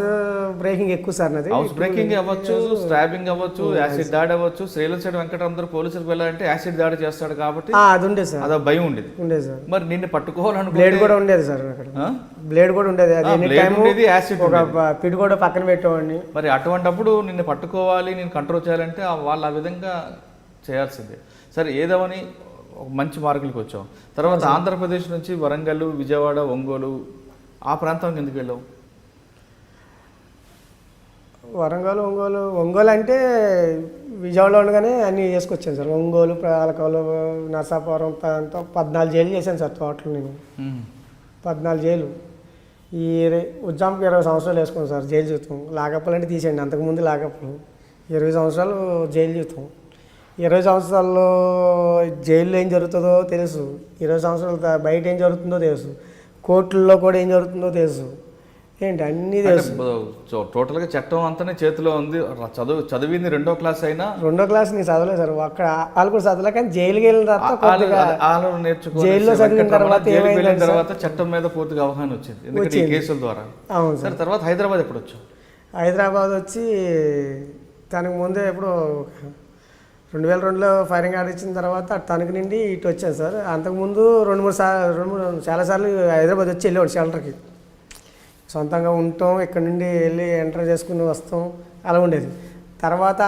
బ్రేకింగ్ ఎక్కువ సార్. నాది హౌస్ బ్రేకింగ్ అవ్వచ్చు, స్టాబింగ్ అవ్వచ్చు, యాసిడ్ దాడి అవ్వచ్చు. శ్రీలంశెట్టి వెంకటరమణ పోలీసులకు వెళ్ళాలంటే యాసిడ్ దాడి చేస్తాడు కాబట్టి అది ఉండేది సార్. అదో భయం ఉండేది సార్. మరి నిన్ను పట్టుకోవాలనుకుంటే బ్లేడ్ కూడా ఉండేది సార్. అక్కడ బ్లేడ్ కూడా ఉండేది. యాసిడ్ ఒక పిడి కూడా పక్కన పెట్టేవాడిని. మరి అటువంటిప్పుడు నిన్ను పట్టుకోవాలి, నేను కంట్రోల్ చేయాలంటే వాళ్ళు ఆ విధంగా చేయాల్సిందే. సరే, ఏదవని ఒక మంచి మార్కులకు వచ్చాం. తర్వాత ఆంధ్రప్రదేశ్ నుంచి వరంగల్, విజయవాడ, ఒంగోలు ఆ ప్రాంతానికి ఎందుకు వెళ్ళావు? ఒంగోలు అంటే విజయవాడలో ఉండగానే అన్నీ చేసుకొచ్చాను సార్. ఒంగోలు, పాలకోలు, నరసాపురం అంతా 14 జైలు చేశాను సార్. టోటల్ నేను 14 జైలు. ఈ ఉజ్జాంకి 20 సంవత్సరాలు వేసుకున్నాను సార్ జైలు జీవితం. లాకప్పులు అంటే తీసేయండి, అంతకుముందు లాకప్పులు 20 సంవత్సరాలు జైలు జీవితం. 20 సంవత్సరాల్లో జైల్లో ఏం జరుగుతుందో తెలుసు, 20 సంవత్సరాలు బయట ఏం జరుగుతుందో తెలుసు, కోర్టుల్లో కూడా ఏం జరుగుతుందో తెలుసు. ఏంటి అన్నీ తెలుసు. టోటల్గా చట్టం అంతానే చేతిలో ఉంది. చదివింది 2వ క్లాస్ అయినా 2వ క్లాస్ నేను చదవలేదు సార్. అక్కడ వాళ్ళు కూడా చదవలే, కానీ జైలుకి వెళ్ళిన తర్వాత జైల్లో చదివిన తర్వాత చట్టం మీద పూర్తిగా అవగాహన వచ్చింది, ఎందుకంటే ఈ కేసుల ద్వారా. అవును సార్. తర్వాత హైదరాబాద్ ఎప్పుడు వచ్చావు? హైదరాబాద్ వచ్చి తనకు ముందే ఎప్పుడు 2002లో ఫైరింగ్ ఆర్డర్ ఇచ్చిన తర్వాత తనకు నుండి ఇటు వచ్చాను సార్. అంతకుముందు 2-3 చాలాసార్లు హైదరాబాద్ వచ్చి వెళ్ళేవాడు షెల్టర్కి. సొంతంగా ఉంటాం, ఇక్కడ నుండి వెళ్ళి ఎంటర్ చేసుకుని వస్తాం, అలా ఉండేది. తర్వాత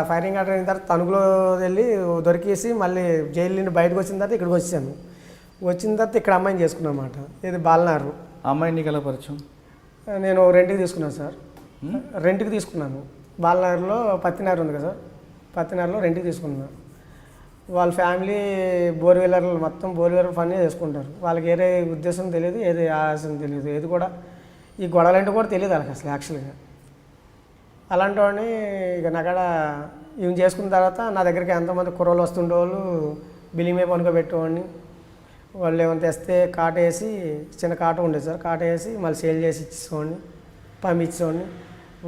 ఫైరింగ్ ఆర్డర్ అయిన తర్వాత తణుకులో వెళ్ళి దొరికేసి మళ్ళీ జైలు నుండి బయటకు వచ్చిన తర్వాత ఇక్కడికి వచ్చాను. వచ్చిన తర్వాత ఇక్కడ అమ్మాయిని చేసుకున్నాను అన్నమాట. ఇది బాలనారు. అమ్మాయి నీకు ఎలా పరిచయం? నేను రెంట్కి తీసుకున్నాను సార్. రెంట్కి తీసుకున్నాను. బాలనారులో పత్తినారు ఉంది కదా సార్, పత్తినారులో రెంట్కి తీసుకున్నాను. వాళ్ళ ఫ్యామిలీ బోర్వీలర్లు మొత్తం బోర్వీలర్ పని చేసుకుంటారు. వాళ్ళకి ఏదే ఉద్దేశం తెలియదు, ఏది ఆశం తెలియదు, ఏది కూడా ఈ గొడవలంటే కూడా తెలియదు వాళ్ళకి అసలు యాక్చువల్గా. అలాంటి వాడిని ఇక నాకాడ ఈయన చేసుకున్న తర్వాత నా దగ్గరికి ఎంతోమంది కుర్రోళ్ళు వస్తుండేవాళ్ళు, బిల్లింగ్ మీద పనుకోబెట్టేవాడిని. వాళ్ళు ఏమైనా తెస్తే కాట వేసి చిన్న కాట ఉండేది సార్, కాట వేసి మళ్ళీ సేల్ చేసి ఇచ్చేవాడిని, పంపించేవాడిని.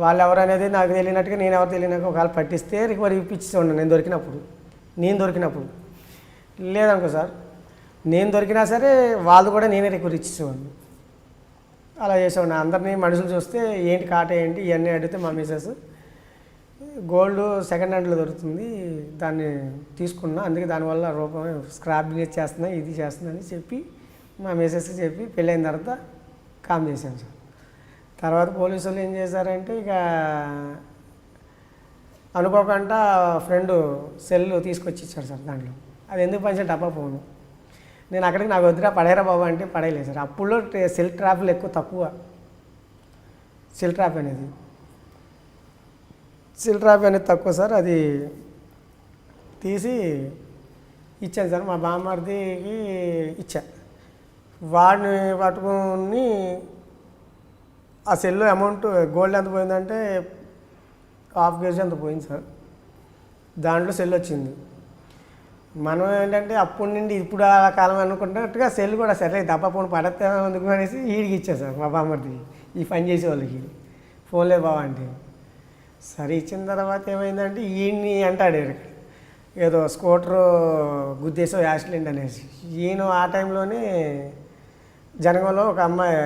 వాళ్ళు ఎవరనేది నాకు తెలియనట్టుగా నేను ఎవరు తెలియనాక ఒకవేళ పట్టిస్తే రికవరీ ఇప్పించేవాడిని నేను దొరికినప్పుడు. లేదనుకో సార్, నేను దొరికినా సరే వాళ్ళు కూడా నేనే రికవరీ ఇచ్చేవాడిని. అలా చేసేవాడిని. అందరినీ మనుషులు చూస్తే ఏంటి కాట ఏంటి ఇవన్నీ అడిగితే మా మిసెస్ గోల్డ్ సెకండ్ హ్యాండ్లో దొరుకుతుంది, దాన్ని తీసుకున్నా, అందుకే దానివల్ల రూపం స్క్రాపింగ్ చేస్తున్నా, ఇది చేస్తున్నా అని చెప్పి మా మిసెస్కి చెప్పి పెళ్ళైన తర్వాత కామ్ చేశాను సార్. తర్వాత పోలీసు వాళ్ళు ఏం చేశారంటే ఇక అనుకోకుండా ఫ్రెండ్ సెల్ తీసుకొచ్చి ఇచ్చారు సార్. దాంట్లో అది ఎందుకు పంచిన డబ్బా ఫోను. నేను అక్కడికి నాకు వద్దురా పడేరా బాబు అంటే పడేయలేదు సార్. అప్పుడులో సెల్ ట్రాఫిక్ తక్కువ, సెల్ ట్రాఫిక్ అనేది తక్కువ సార్. అది తీసి ఇచ్చాను సార్, మా బామ్మర్దికి ఇచ్చా. వాడిని పట్టుకుని ఆ సెల్ అమౌంట్ గోల్డ్ ఎంత పోయిందంటే 1/2 kg అంత పోయింది సార్. దాంట్లో సెల్ వచ్చింది. మనం ఏంటంటే అప్పటి నుండి ఇప్పుడు ఆ కాలం అనుకుంటున్నట్టుగా సెల్ కూడా సరే దెబ్బ ఫోన్ పడతా ఎందుకు అనేసి వీడికి ఇచ్చా సార్, మా బామ్మర్దికి, ఈ పని చేసే వాళ్ళకి. ఫోన్ లేదు బాబా అంటే సరే ఇచ్చిన తర్వాత ఏమైందంటే ఈయన్ని అంటాడు ఏదో స్కూటరు గుద్దేసో యాక్సిడెంట్ అనేసి. ఈయన ఆ టైంలోనే జనగంలో ఒక అమ్మాయి,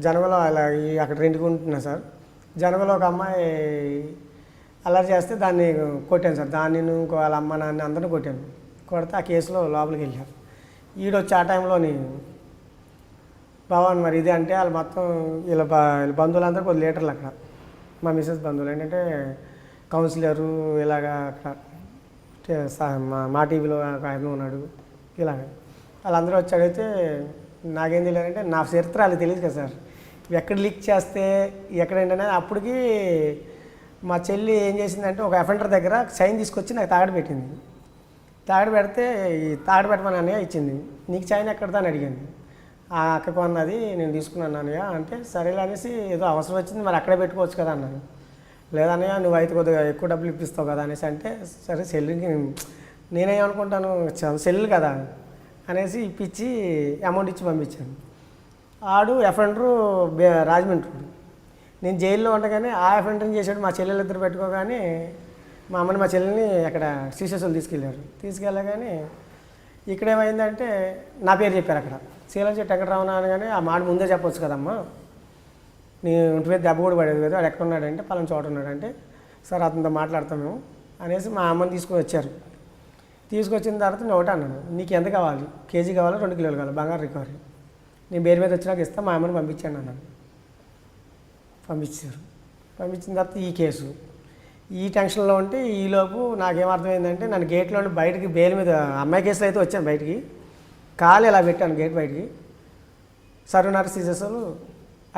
జనగంలో అలా అక్కడ రెండుకుంటున్నా సార్, జనగంలో ఒక అమ్మాయి అల్లరి చేస్తే దాన్ని కొట్టాను సార్. దాన్ని ఇంకో వాళ్ళ అమ్మ నాన్న అందరినీ కొట్టాను. కొడితే ఆ కేసులో లోపలికి వెళ్ళారు. ఈడొచ్చి ఆ టైంలోని భవన్ మరి ఇది అంటే వాళ్ళు మొత్తం వీళ్ళ బంధువులందరూ కొద్ది లీటర్లు అక్కడ, మా మిసెస్ బంధువులు ఏంటంటే కౌన్సిలరు ఇలాగా అక్కడ మా టీవీలో ఆయన ఉన్నాడు, ఇలాగ వాళ్ళందరూ వచ్చి అడిగితే నాకేం తెలియదంటే నా చరిత్ర వాళ్ళకి తెలియదు కదా సార్, ఎక్కడ లీక్ చేస్తే ఎక్కడేంటనే. అప్పటికి మా చెల్లి ఏం చేసిందంటే ఒక అఫెండర్ దగ్గర చైన్ తీసుకొచ్చి నాకు తాగడి పెట్టింది. తాగడి పెడితే ఈ తాగడి పెట్టమని అన్నయ్య ఇచ్చింది. నీకు చైన్ ఎక్కడదా అని అడిగింది. ఆ అక్క కొన్నది నేను తీసుకున్నాను అన్నయ్య అంటే సరేలే అనేసి ఏదో అవసరం వచ్చింది మరి అక్కడే పెట్టుకోవచ్చు కదా అన్నాను. లేదన్నయ్య నువ్వు అయితే కొద్దిగా ఎక్కువ డబ్బులు ఇప్పిస్తావు కదా అనేసి అంటే సరే సెల్లుకి నేనేమనుకుంటాను సెల్లు కదా అనేసి ఇప్పించి అమౌంట్ ఇచ్చి పంపించాను. ఆడు అఫెండరు రాజమండ్రి. నేను జైల్లో ఉండగానే ఆ అఫెండర్ని చేశాడు. మా చెల్లెలు ఇద్దరు పెట్టుకోగానే మా అమ్మని మా చెల్లెల్ని అక్కడ శ్రీశైలం తీసుకెళ్ళగానే ఇక్కడ ఏమైందంటే నా పేరు చెప్పారు అక్కడ శీలం చెట్టు ఎక్కడ రావునా అనగానే ఆ మాట ముందే చెప్పొచ్చు కదమ్మా, నీ ఇంటి మీద దెబ్బ కూడా పడేది కదా, వాడు ఎక్కడ ఉన్నాడంటే పలానా చోట ఉన్నాడంటే సార్ అతనితో మాట్లాడతాం మేము అనేసి మా అమ్మని తీసుకొని వచ్చారు. తీసుకొచ్చిన తర్వాత నేను ఒకటి అన్నాను, నీకు ఎంత కావాలి, కేజీ కావాలా 2 కిలోలు కావాలి బంగారు రికవరీ, నేను బేరు మీద వచ్చినాక ఇస్తా, మా అమ్మని పంపించాను అన్నాను. పంపించారు. పంపించిన తర్వాత ఈ కేసు ఈ టెన్షన్లో ఉంటే ఈలోపు నాకేమర్థమైందంటే నన్ను గేట్లో బయటికి బెయిల్ మీద అమ్మాయి కేసులో అయితే వచ్చాను బయటికి, కాలు ఇలా పెట్టాను గేట్ బయటికి. సర్వనార్ సీజర్స్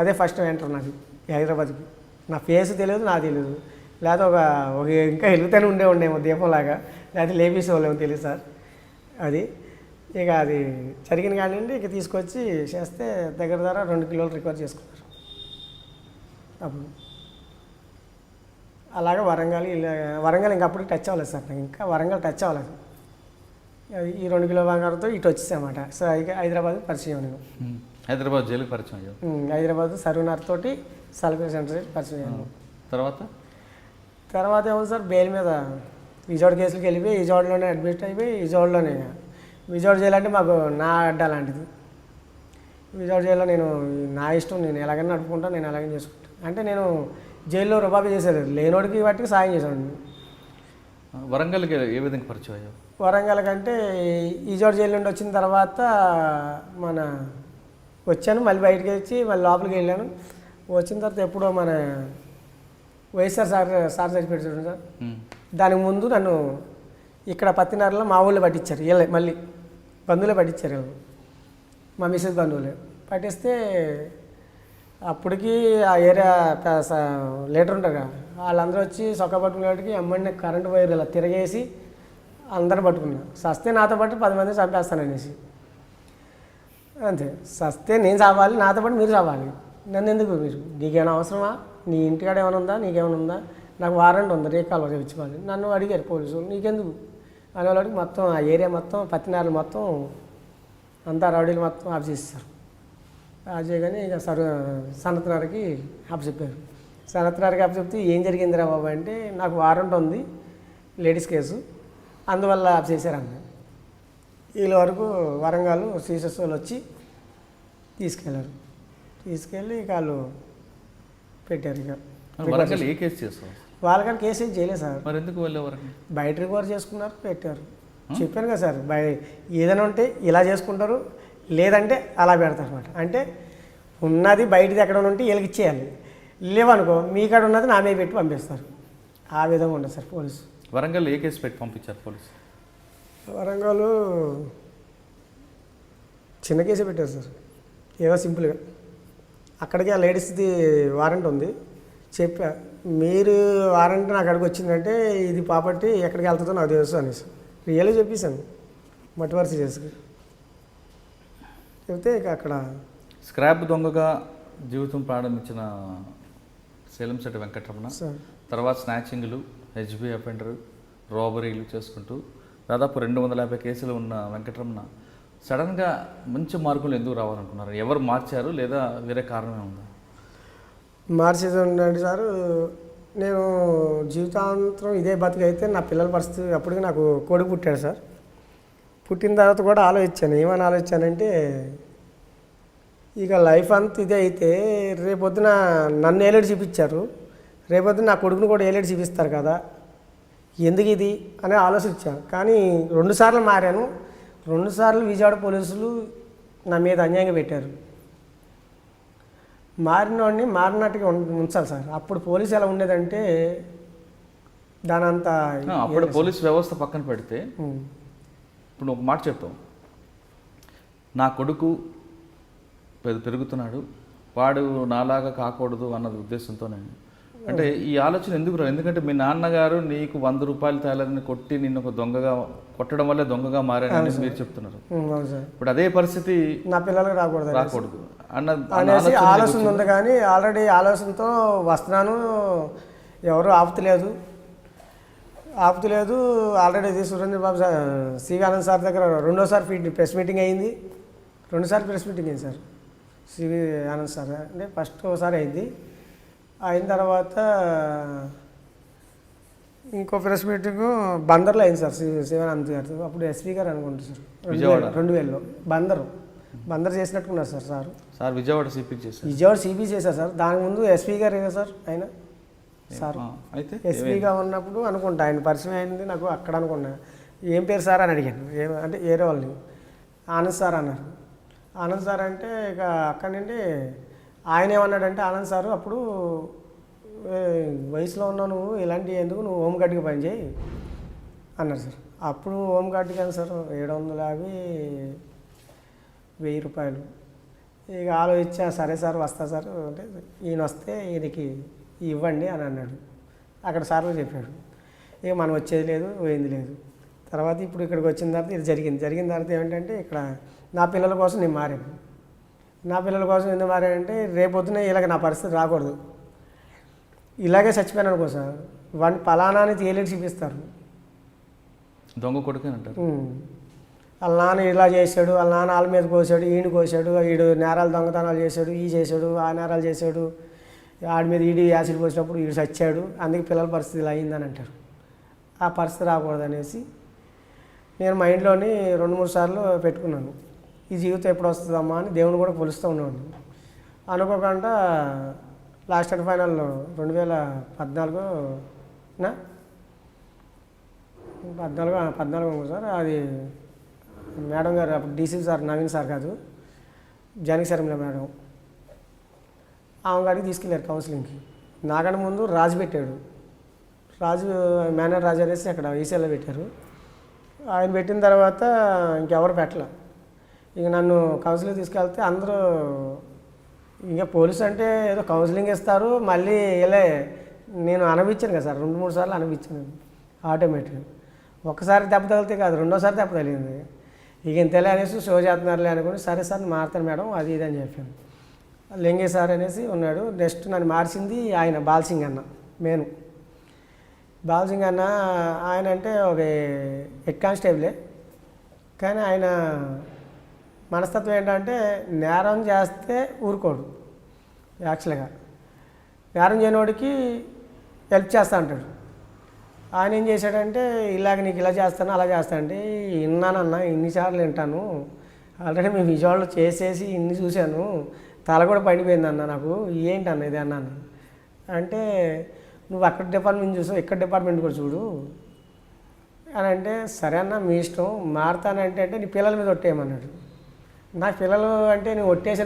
అదే ఫస్ట్ ఎంటర్ నాకు హైదరాబాద్కి. నా ఫేస్ తెలియదు, నాకు తెలియదు, లేకపోతే ఒక ఇంకా వెలుగుతూనే ఉండేమో దీపంలాగా, లేకపోతే లేపీసే వాళ్ళేమో తెలియదు సార్. అది ఇక అది జరిగిన కానివ్వండి ఇక తీసుకొచ్చి చేస్తే దగ్గర 2 కిలోలు రికవర్ చేసుకున్నారు. అప్పుడు అలాగే వరంగల్ ఇంకా అప్పుడు టచ్ అవ్వలేదు సార్, నాకు ఇంకా వరంగల్ టచ్ అవ్వలేదు. అది ఈ 2 కిలో బంగారంతో ఇటు వచ్చేసామాట. సో ఇక హైదరాబాద్ పరిచయం నేను, హైదరాబాద్ జైలుకి పరిచయం అయ్యావు. హైదరాబాద్ సర్వనార్ తోటి సల్ఫేర్ సెంటర్ పరిచయం అయ్యాను. తర్వాత ఏమో సార్ బెయిల్ మీద విజయవాడ కేసులకి వెళ్ళిపోయి విజయవాడలోనే అడ్మిట్ అయిపోయి విజయవాడలోనే. విజయవాడ జైలు అంటే మాకు నా అడ్డ లాంటిది. విజయవాడ జైల్లో నేను నా ఇష్టం, నేను ఎలాగైనా నడుపుకుంటాను, నేను ఎలాగైనా చేసుకుంటాను. అంటే నేను జైల్లో రుబాబీ చేసేది లేనోడికి వాటికి సాయం చేశాను. వరంగల్కి ఏ విధంగా పరిచయం అయ్యావు? వరంగల్ కంటే విజయవాడ జైలు నుండి వచ్చిన తర్వాత వచ్చాను, మళ్ళీ బయటకి వచ్చి మళ్ళీ లోపలికి వెళ్ళాను. వచ్చిన తర్వాత ఎప్పుడో మన వైఎస్ఆర్ సార్ చచ్చిపెట్టారు సార్, దానికి ముందు నన్ను ఇక్కడ పత్తినారులో మా ఊళ్ళో పట్టించారు. వీళ్ళే మళ్ళీ బంధువులే పట్టించారు, వీళ్ళు మా మిసెస్ బంధువులే పట్టిస్తే అప్పటికి ఆ ఏరియా లీటర్ ఉంటారు కదా వాళ్ళందరూ వచ్చి సొక్క పట్టుకునేటికి అమ్మడిని కరెంటు వైర్ ఇలా తిరగేసి అందరూ పట్టుకున్నా. సస్తే నాతో పాటు 10 మంది చంపేస్తాననేసి, అంతే. సస్తే నేను చావాలి, నాతో పాటు మీరు చావాలి, నన్ను ఎందుకు మీరు, నీకేమైనా అవసరమా, నీ ఇంటికాడ ఏమైనా ఉందా, నీకేమైనా ఉందా, నాకు వారెంట్ ఉంది రేకాలు ఇచ్చుకోవాలి, నన్ను అడిగారు పోలీసులు నీకెందుకు అనేవాళ్ళకి. మొత్తం ఆ ఏరియా మొత్తం పత్తినారులు మొత్తం అంతా రౌడీలు మొత్తం ఆఫ్ చేసేసారు. ఆఫ్ చేయగానే ఇక సనత్నారికి ఆఫ్ చెప్పారు. సనత్నారికి ఆఫ్ చెప్తే ఏం జరిగిందిరా బాబు అంటే నాకు వారెంట్ ఉంది లేడీస్ కేసు, అందువల్ల ఆఫ్ చేశారన్న. వీళ్ళ వరకు వరంగల్ సీసెస్ వాళ్ళు వచ్చి తీసుకెళ్ళారు. తీసుకెళ్ళి ఇక వాళ్ళు పెట్టారు. ఇక వరంగల్ ఏ కేసు చేస్తారు? వాళ్ళకని కేసు ఏం చేయలేదు సార్. మరి ఎందుకు వెళ్ళేవారు? బయట రికవర్ చేసుకున్నారు, పెట్టారు. చెప్పాను కదా సార్, ఏదైనా ఉంటే ఇలా చేసుకుంటారు, లేదంటే అలా పెడతారు అనమాట. అంటే ఉన్నది బయటది ఎక్కడ ఉంటే వీళ్ళకి ఇచ్చేయాలి, లేవనుకో మీ కాడ ఉన్నది నా మీద పెట్టి పంపిస్తారు. ఆ విధంగా ఉండదు సార్ పోలీసు. వరంగల్ ఏ కేసు పెట్టి పంపించారు పోలీసు? వరంగల్ చిన్న కేసే పెట్టారు సార్, ఏదో సింపుల్గా. అక్కడికి ఆ లేడీస్ది వారెంట్ ఉంది, చెప్పా మీరు వారెంట్ నాకు అక్కడికి వచ్చిందంటే ఇది ప్రాపర్టీ ఎక్కడికి వెళ్తుందో నాకు తెలుసు అనేసి రియల్గా చెప్పేశాను, మట్టి వరుస చేసుకుని చెప్తే ఇక అక్కడ స్క్రాప్ దొంగగా జీవితం ప్రారంభించిన సేలంశెట్టి వెంకటరమణ తర్వాత స్నాచింగ్లు, హెచ్బి అఫెండర్, రాబరీలు చేసుకుంటూ దాదాపు 250 కేసులు ఉన్న వెంకటరమణ సడన్గా మంచి మార్కులు ఎందుకు రావాలనుకున్నారు? ఎవరు మార్చారు లేదా వేరే కారణమే ఉందా? మార్చేది ఉండండి సార్, నేను జీవితాంతరం ఇదే బతికైతే నా పిల్లల పరిస్థితి. అప్పటికి నాకు కొడుకు పుట్టాడు సార్. పుట్టిన తర్వాత కూడా ఆలోచించాను. ఏమని ఆలోచించానంటే ఇక లైఫ్ అంతా ఇదే అయితే రేపొద్దున నన్ను ఏలేడు చూపించారు, రేపొద్దున నా కొడుకుని కూడా ఏలేడు చూపిస్తారు కదా, ఎందుకు ఇది అని ఆలోచించాను. కానీ 2 సార్లు మారాను. 2 సార్లు విజయవాడ పోలీసులు నా మీద అన్యాయంగా పెట్టారు. మారినోడిని మారినట్టుగా ఉంచాలి సార్. అప్పుడు పోలీసు ఎలా ఉండేదంటే దాని అంతా అప్పుడు పోలీస్ వ్యవస్థ పక్కన పెడితే ఇప్పుడు ఒక మాట చెప్తాం, నా కొడుకు పెరుగుతున్నాడు, వాడు నాలాగా కాకూడదు అన్నది ఉద్దేశంతోనే. అంటే ఈ ఆలోచన ఎందుకు రాదు? ఎందుకంటే మీ నాన్నగారు నీకు 100 రూపాయలు తేలని కొట్టి నిన్ను ఒక దొంగగా కొట్టడం వల్లే దొంగగా మారానని మీరు చెప్తున్నారు. ఇప్పుడు అదే పరిస్థితి నా పిల్లలకు రాకూడదు అనేసి ఆలోచన ఉంది. కానీ ఆల్రెడీ ఆలోచనతో వస్తున్నాను, ఎవరు ఆపుతలేదు. ఆల్రెడీ సురేంద్ర బాబు సార్, సివి ఆనంద్ సార్ దగ్గర 2వ సారి ప్రెస్ మీటింగ్ అయింది. 2 సార్లు ప్రెస్ మీటింగ్ అయింది సార్. సివి ఆనంద్ సార్ అంటే ఫస్ట్ ఒకసారి అయింది. అయిన తర్వాత ఇంకో ప్రెస్ మీటింగ్ బందర్లో అయింది సార్, శివానంద్ గారితో. అప్పుడు ఎస్పీ గారు అనుకుంటారు సార్, 2000లో బందర్ చేసినట్టుకున్నారు సార్. విజయవాడ సిపి చేశారు సార్. దాని ముందు ఎస్పీ గారు కదా సార్ ఆయన సార్. అయితే ఎస్పీగా ఉన్నప్పుడు అనుకుంటా ఆయన పరిచయం అయింది నాకు అక్కడ. అనుకున్నా ఏం పేరు సార్ అని అడిగాను, అంటే ఏరే వాళ్ళని. ఆనంద్ సార్ అన్నారు. ఆనంద్ సార్ అంటే ఇక అక్కడి నుండి ఆయన ఏమన్నాడంటే, ఆనంద్ సారు అప్పుడు వయసులో ఉన్నావు నువ్వు, ఇలాంటి ఎందుకు నువ్వు హోంగార్డ్కి పని చేయి అన్నారు సార్. అప్పుడు హోంగార్డ్కి అని సార్ 750 1000 రూపాయలు. ఇక ఆలోచించా, సరే సార్ వస్తా సార్ అంటే ఈయన వస్తే ఈయనకి ఇవ్వండి అని అన్నాడు. అక్కడ సార్లు చెప్పాడు. ఇక మనం వచ్చేది లేదు, పోయింది లేదు. తర్వాత ఇప్పుడు ఇక్కడికి వచ్చిన తర్వాత ఇది జరిగిన తర్వాత ఏమిటంటే ఇక్కడ నా పిల్లల కోసం నేను మారాను. నా పిల్లల కోసం ఎందుకు మారానంటే రేపొద్దున ఇలాగ నా పరిస్థితి రాకూడదు. ఇలాగే చచ్చిపోయాను అనుకో సార్, వాడిని పలానాని తేలికి చూపిస్తారు, దొంగ కొడుకు అంటారు. వాళ్ళ నాన్న ఇలా చేశాడు, వాళ్ళ నాన్న వాళ్ళ మీద కోసాడు, ఈయన కోసాడు, వీడు నేరాలు దొంగతనాలు చేశాడు, ఈ చేశాడు, ఆ నేరాలు చేశాడు, ఆడి మీద ఈడి యాసిడ్ పోసినప్పుడు వీడు చచ్చాడు, అందుకే పిల్లల పరిస్థితి ఇలా అయిందని అంటారు. ఆ పరిస్థితి రాకూడదు అనేసి నేను మైండ్లోని 2-3 సార్లు పెట్టుకున్నాను. ఈ జీవితం ఎప్పుడు వస్తుందమ్మా అని దేవుని కూడా కొలుస్తూ ఉన్నాను. అనుకోకుండా లాస్ట్ అండ్ ఫైనల్ 2014 సార్. అది మేడం గారు అప్పుడు డీసీ సార్, నవీన్ సార్ కాదు, జానకి శర్మిల మేడం, ఆమె గారికి తీసుకెళ్ళారు కౌన్సిలింగ్కి. నాకన్నా ముందు రాజు పెట్టాడు. మేనేజర్ రాజు అనేసి అక్కడ ఈసీఎల్లో పెట్టారు. ఆయన పెట్టిన తర్వాత ఇంకెవరు పెట్టలే. ఇక నన్ను కౌన్సిలింగ్ తీసుకెళ్తే అందరూ ఇంకా పోలీసు అంటే ఏదో కౌన్సిలింగ్ ఇస్తారు, మళ్ళీ ఇలా నేను అనిపించాను కదా సార్, 2-3 సార్లు అనిపించాను ఆటోమేటిక్గా. ఒక్కసారి దెబ్బ తగిలితే కాదు, 2వ సారి దెబ్బ తగిలింది. ఇక ఇంతలే అనేసి షో చేస్తున్నారులే అనుకుని సరే సార్ మారుతాను మేడం అది ఇది అని చెప్పాను. లింగే సార్ అనేసి ఉన్నాడు. నెక్స్ట్ నన్ను మార్చింది ఆయన బాల్సింగ్ అన్న. బాల్సింగ్ అన్న ఆయన అంటే ఒక హెడ్ కానిస్టేబులే, కానీ ఆయన మనస్తత్వం ఏంటంటే నేరం చేస్తే ఊరుకోడు. యాక్చువల్గా నేరం చేయనోడికి హెల్ప్ చేస్తా అంటాడు. ఆయన ఏం చేశాడంటే ఇలాగ నీకు ఇలా చేస్తాను అలా చేస్తాను అంటే విన్నానన్నా, ఇన్నిసార్లు వింటాను, ఆల్రెడీ మేము విజయవాడలో చేసేసి ఇన్ని చూశాను, తల కూడా పడిపోయిందన్న నాకు, ఏంటన్న ఇది అన్నాను. అంటే నువ్వు అక్కడ డిపార్ట్మెంట్ చూసావు, ఇక్కడ డిపార్ట్మెంట్ కూడా చూడు అని అంటే, సరే అన్న మీ ఇష్టం, మారుతానంటే నీ పిల్లల మీద ఒట్టేయమన్నాడు. నా పిల్లలు అంటే నేను ఒట్టేసాను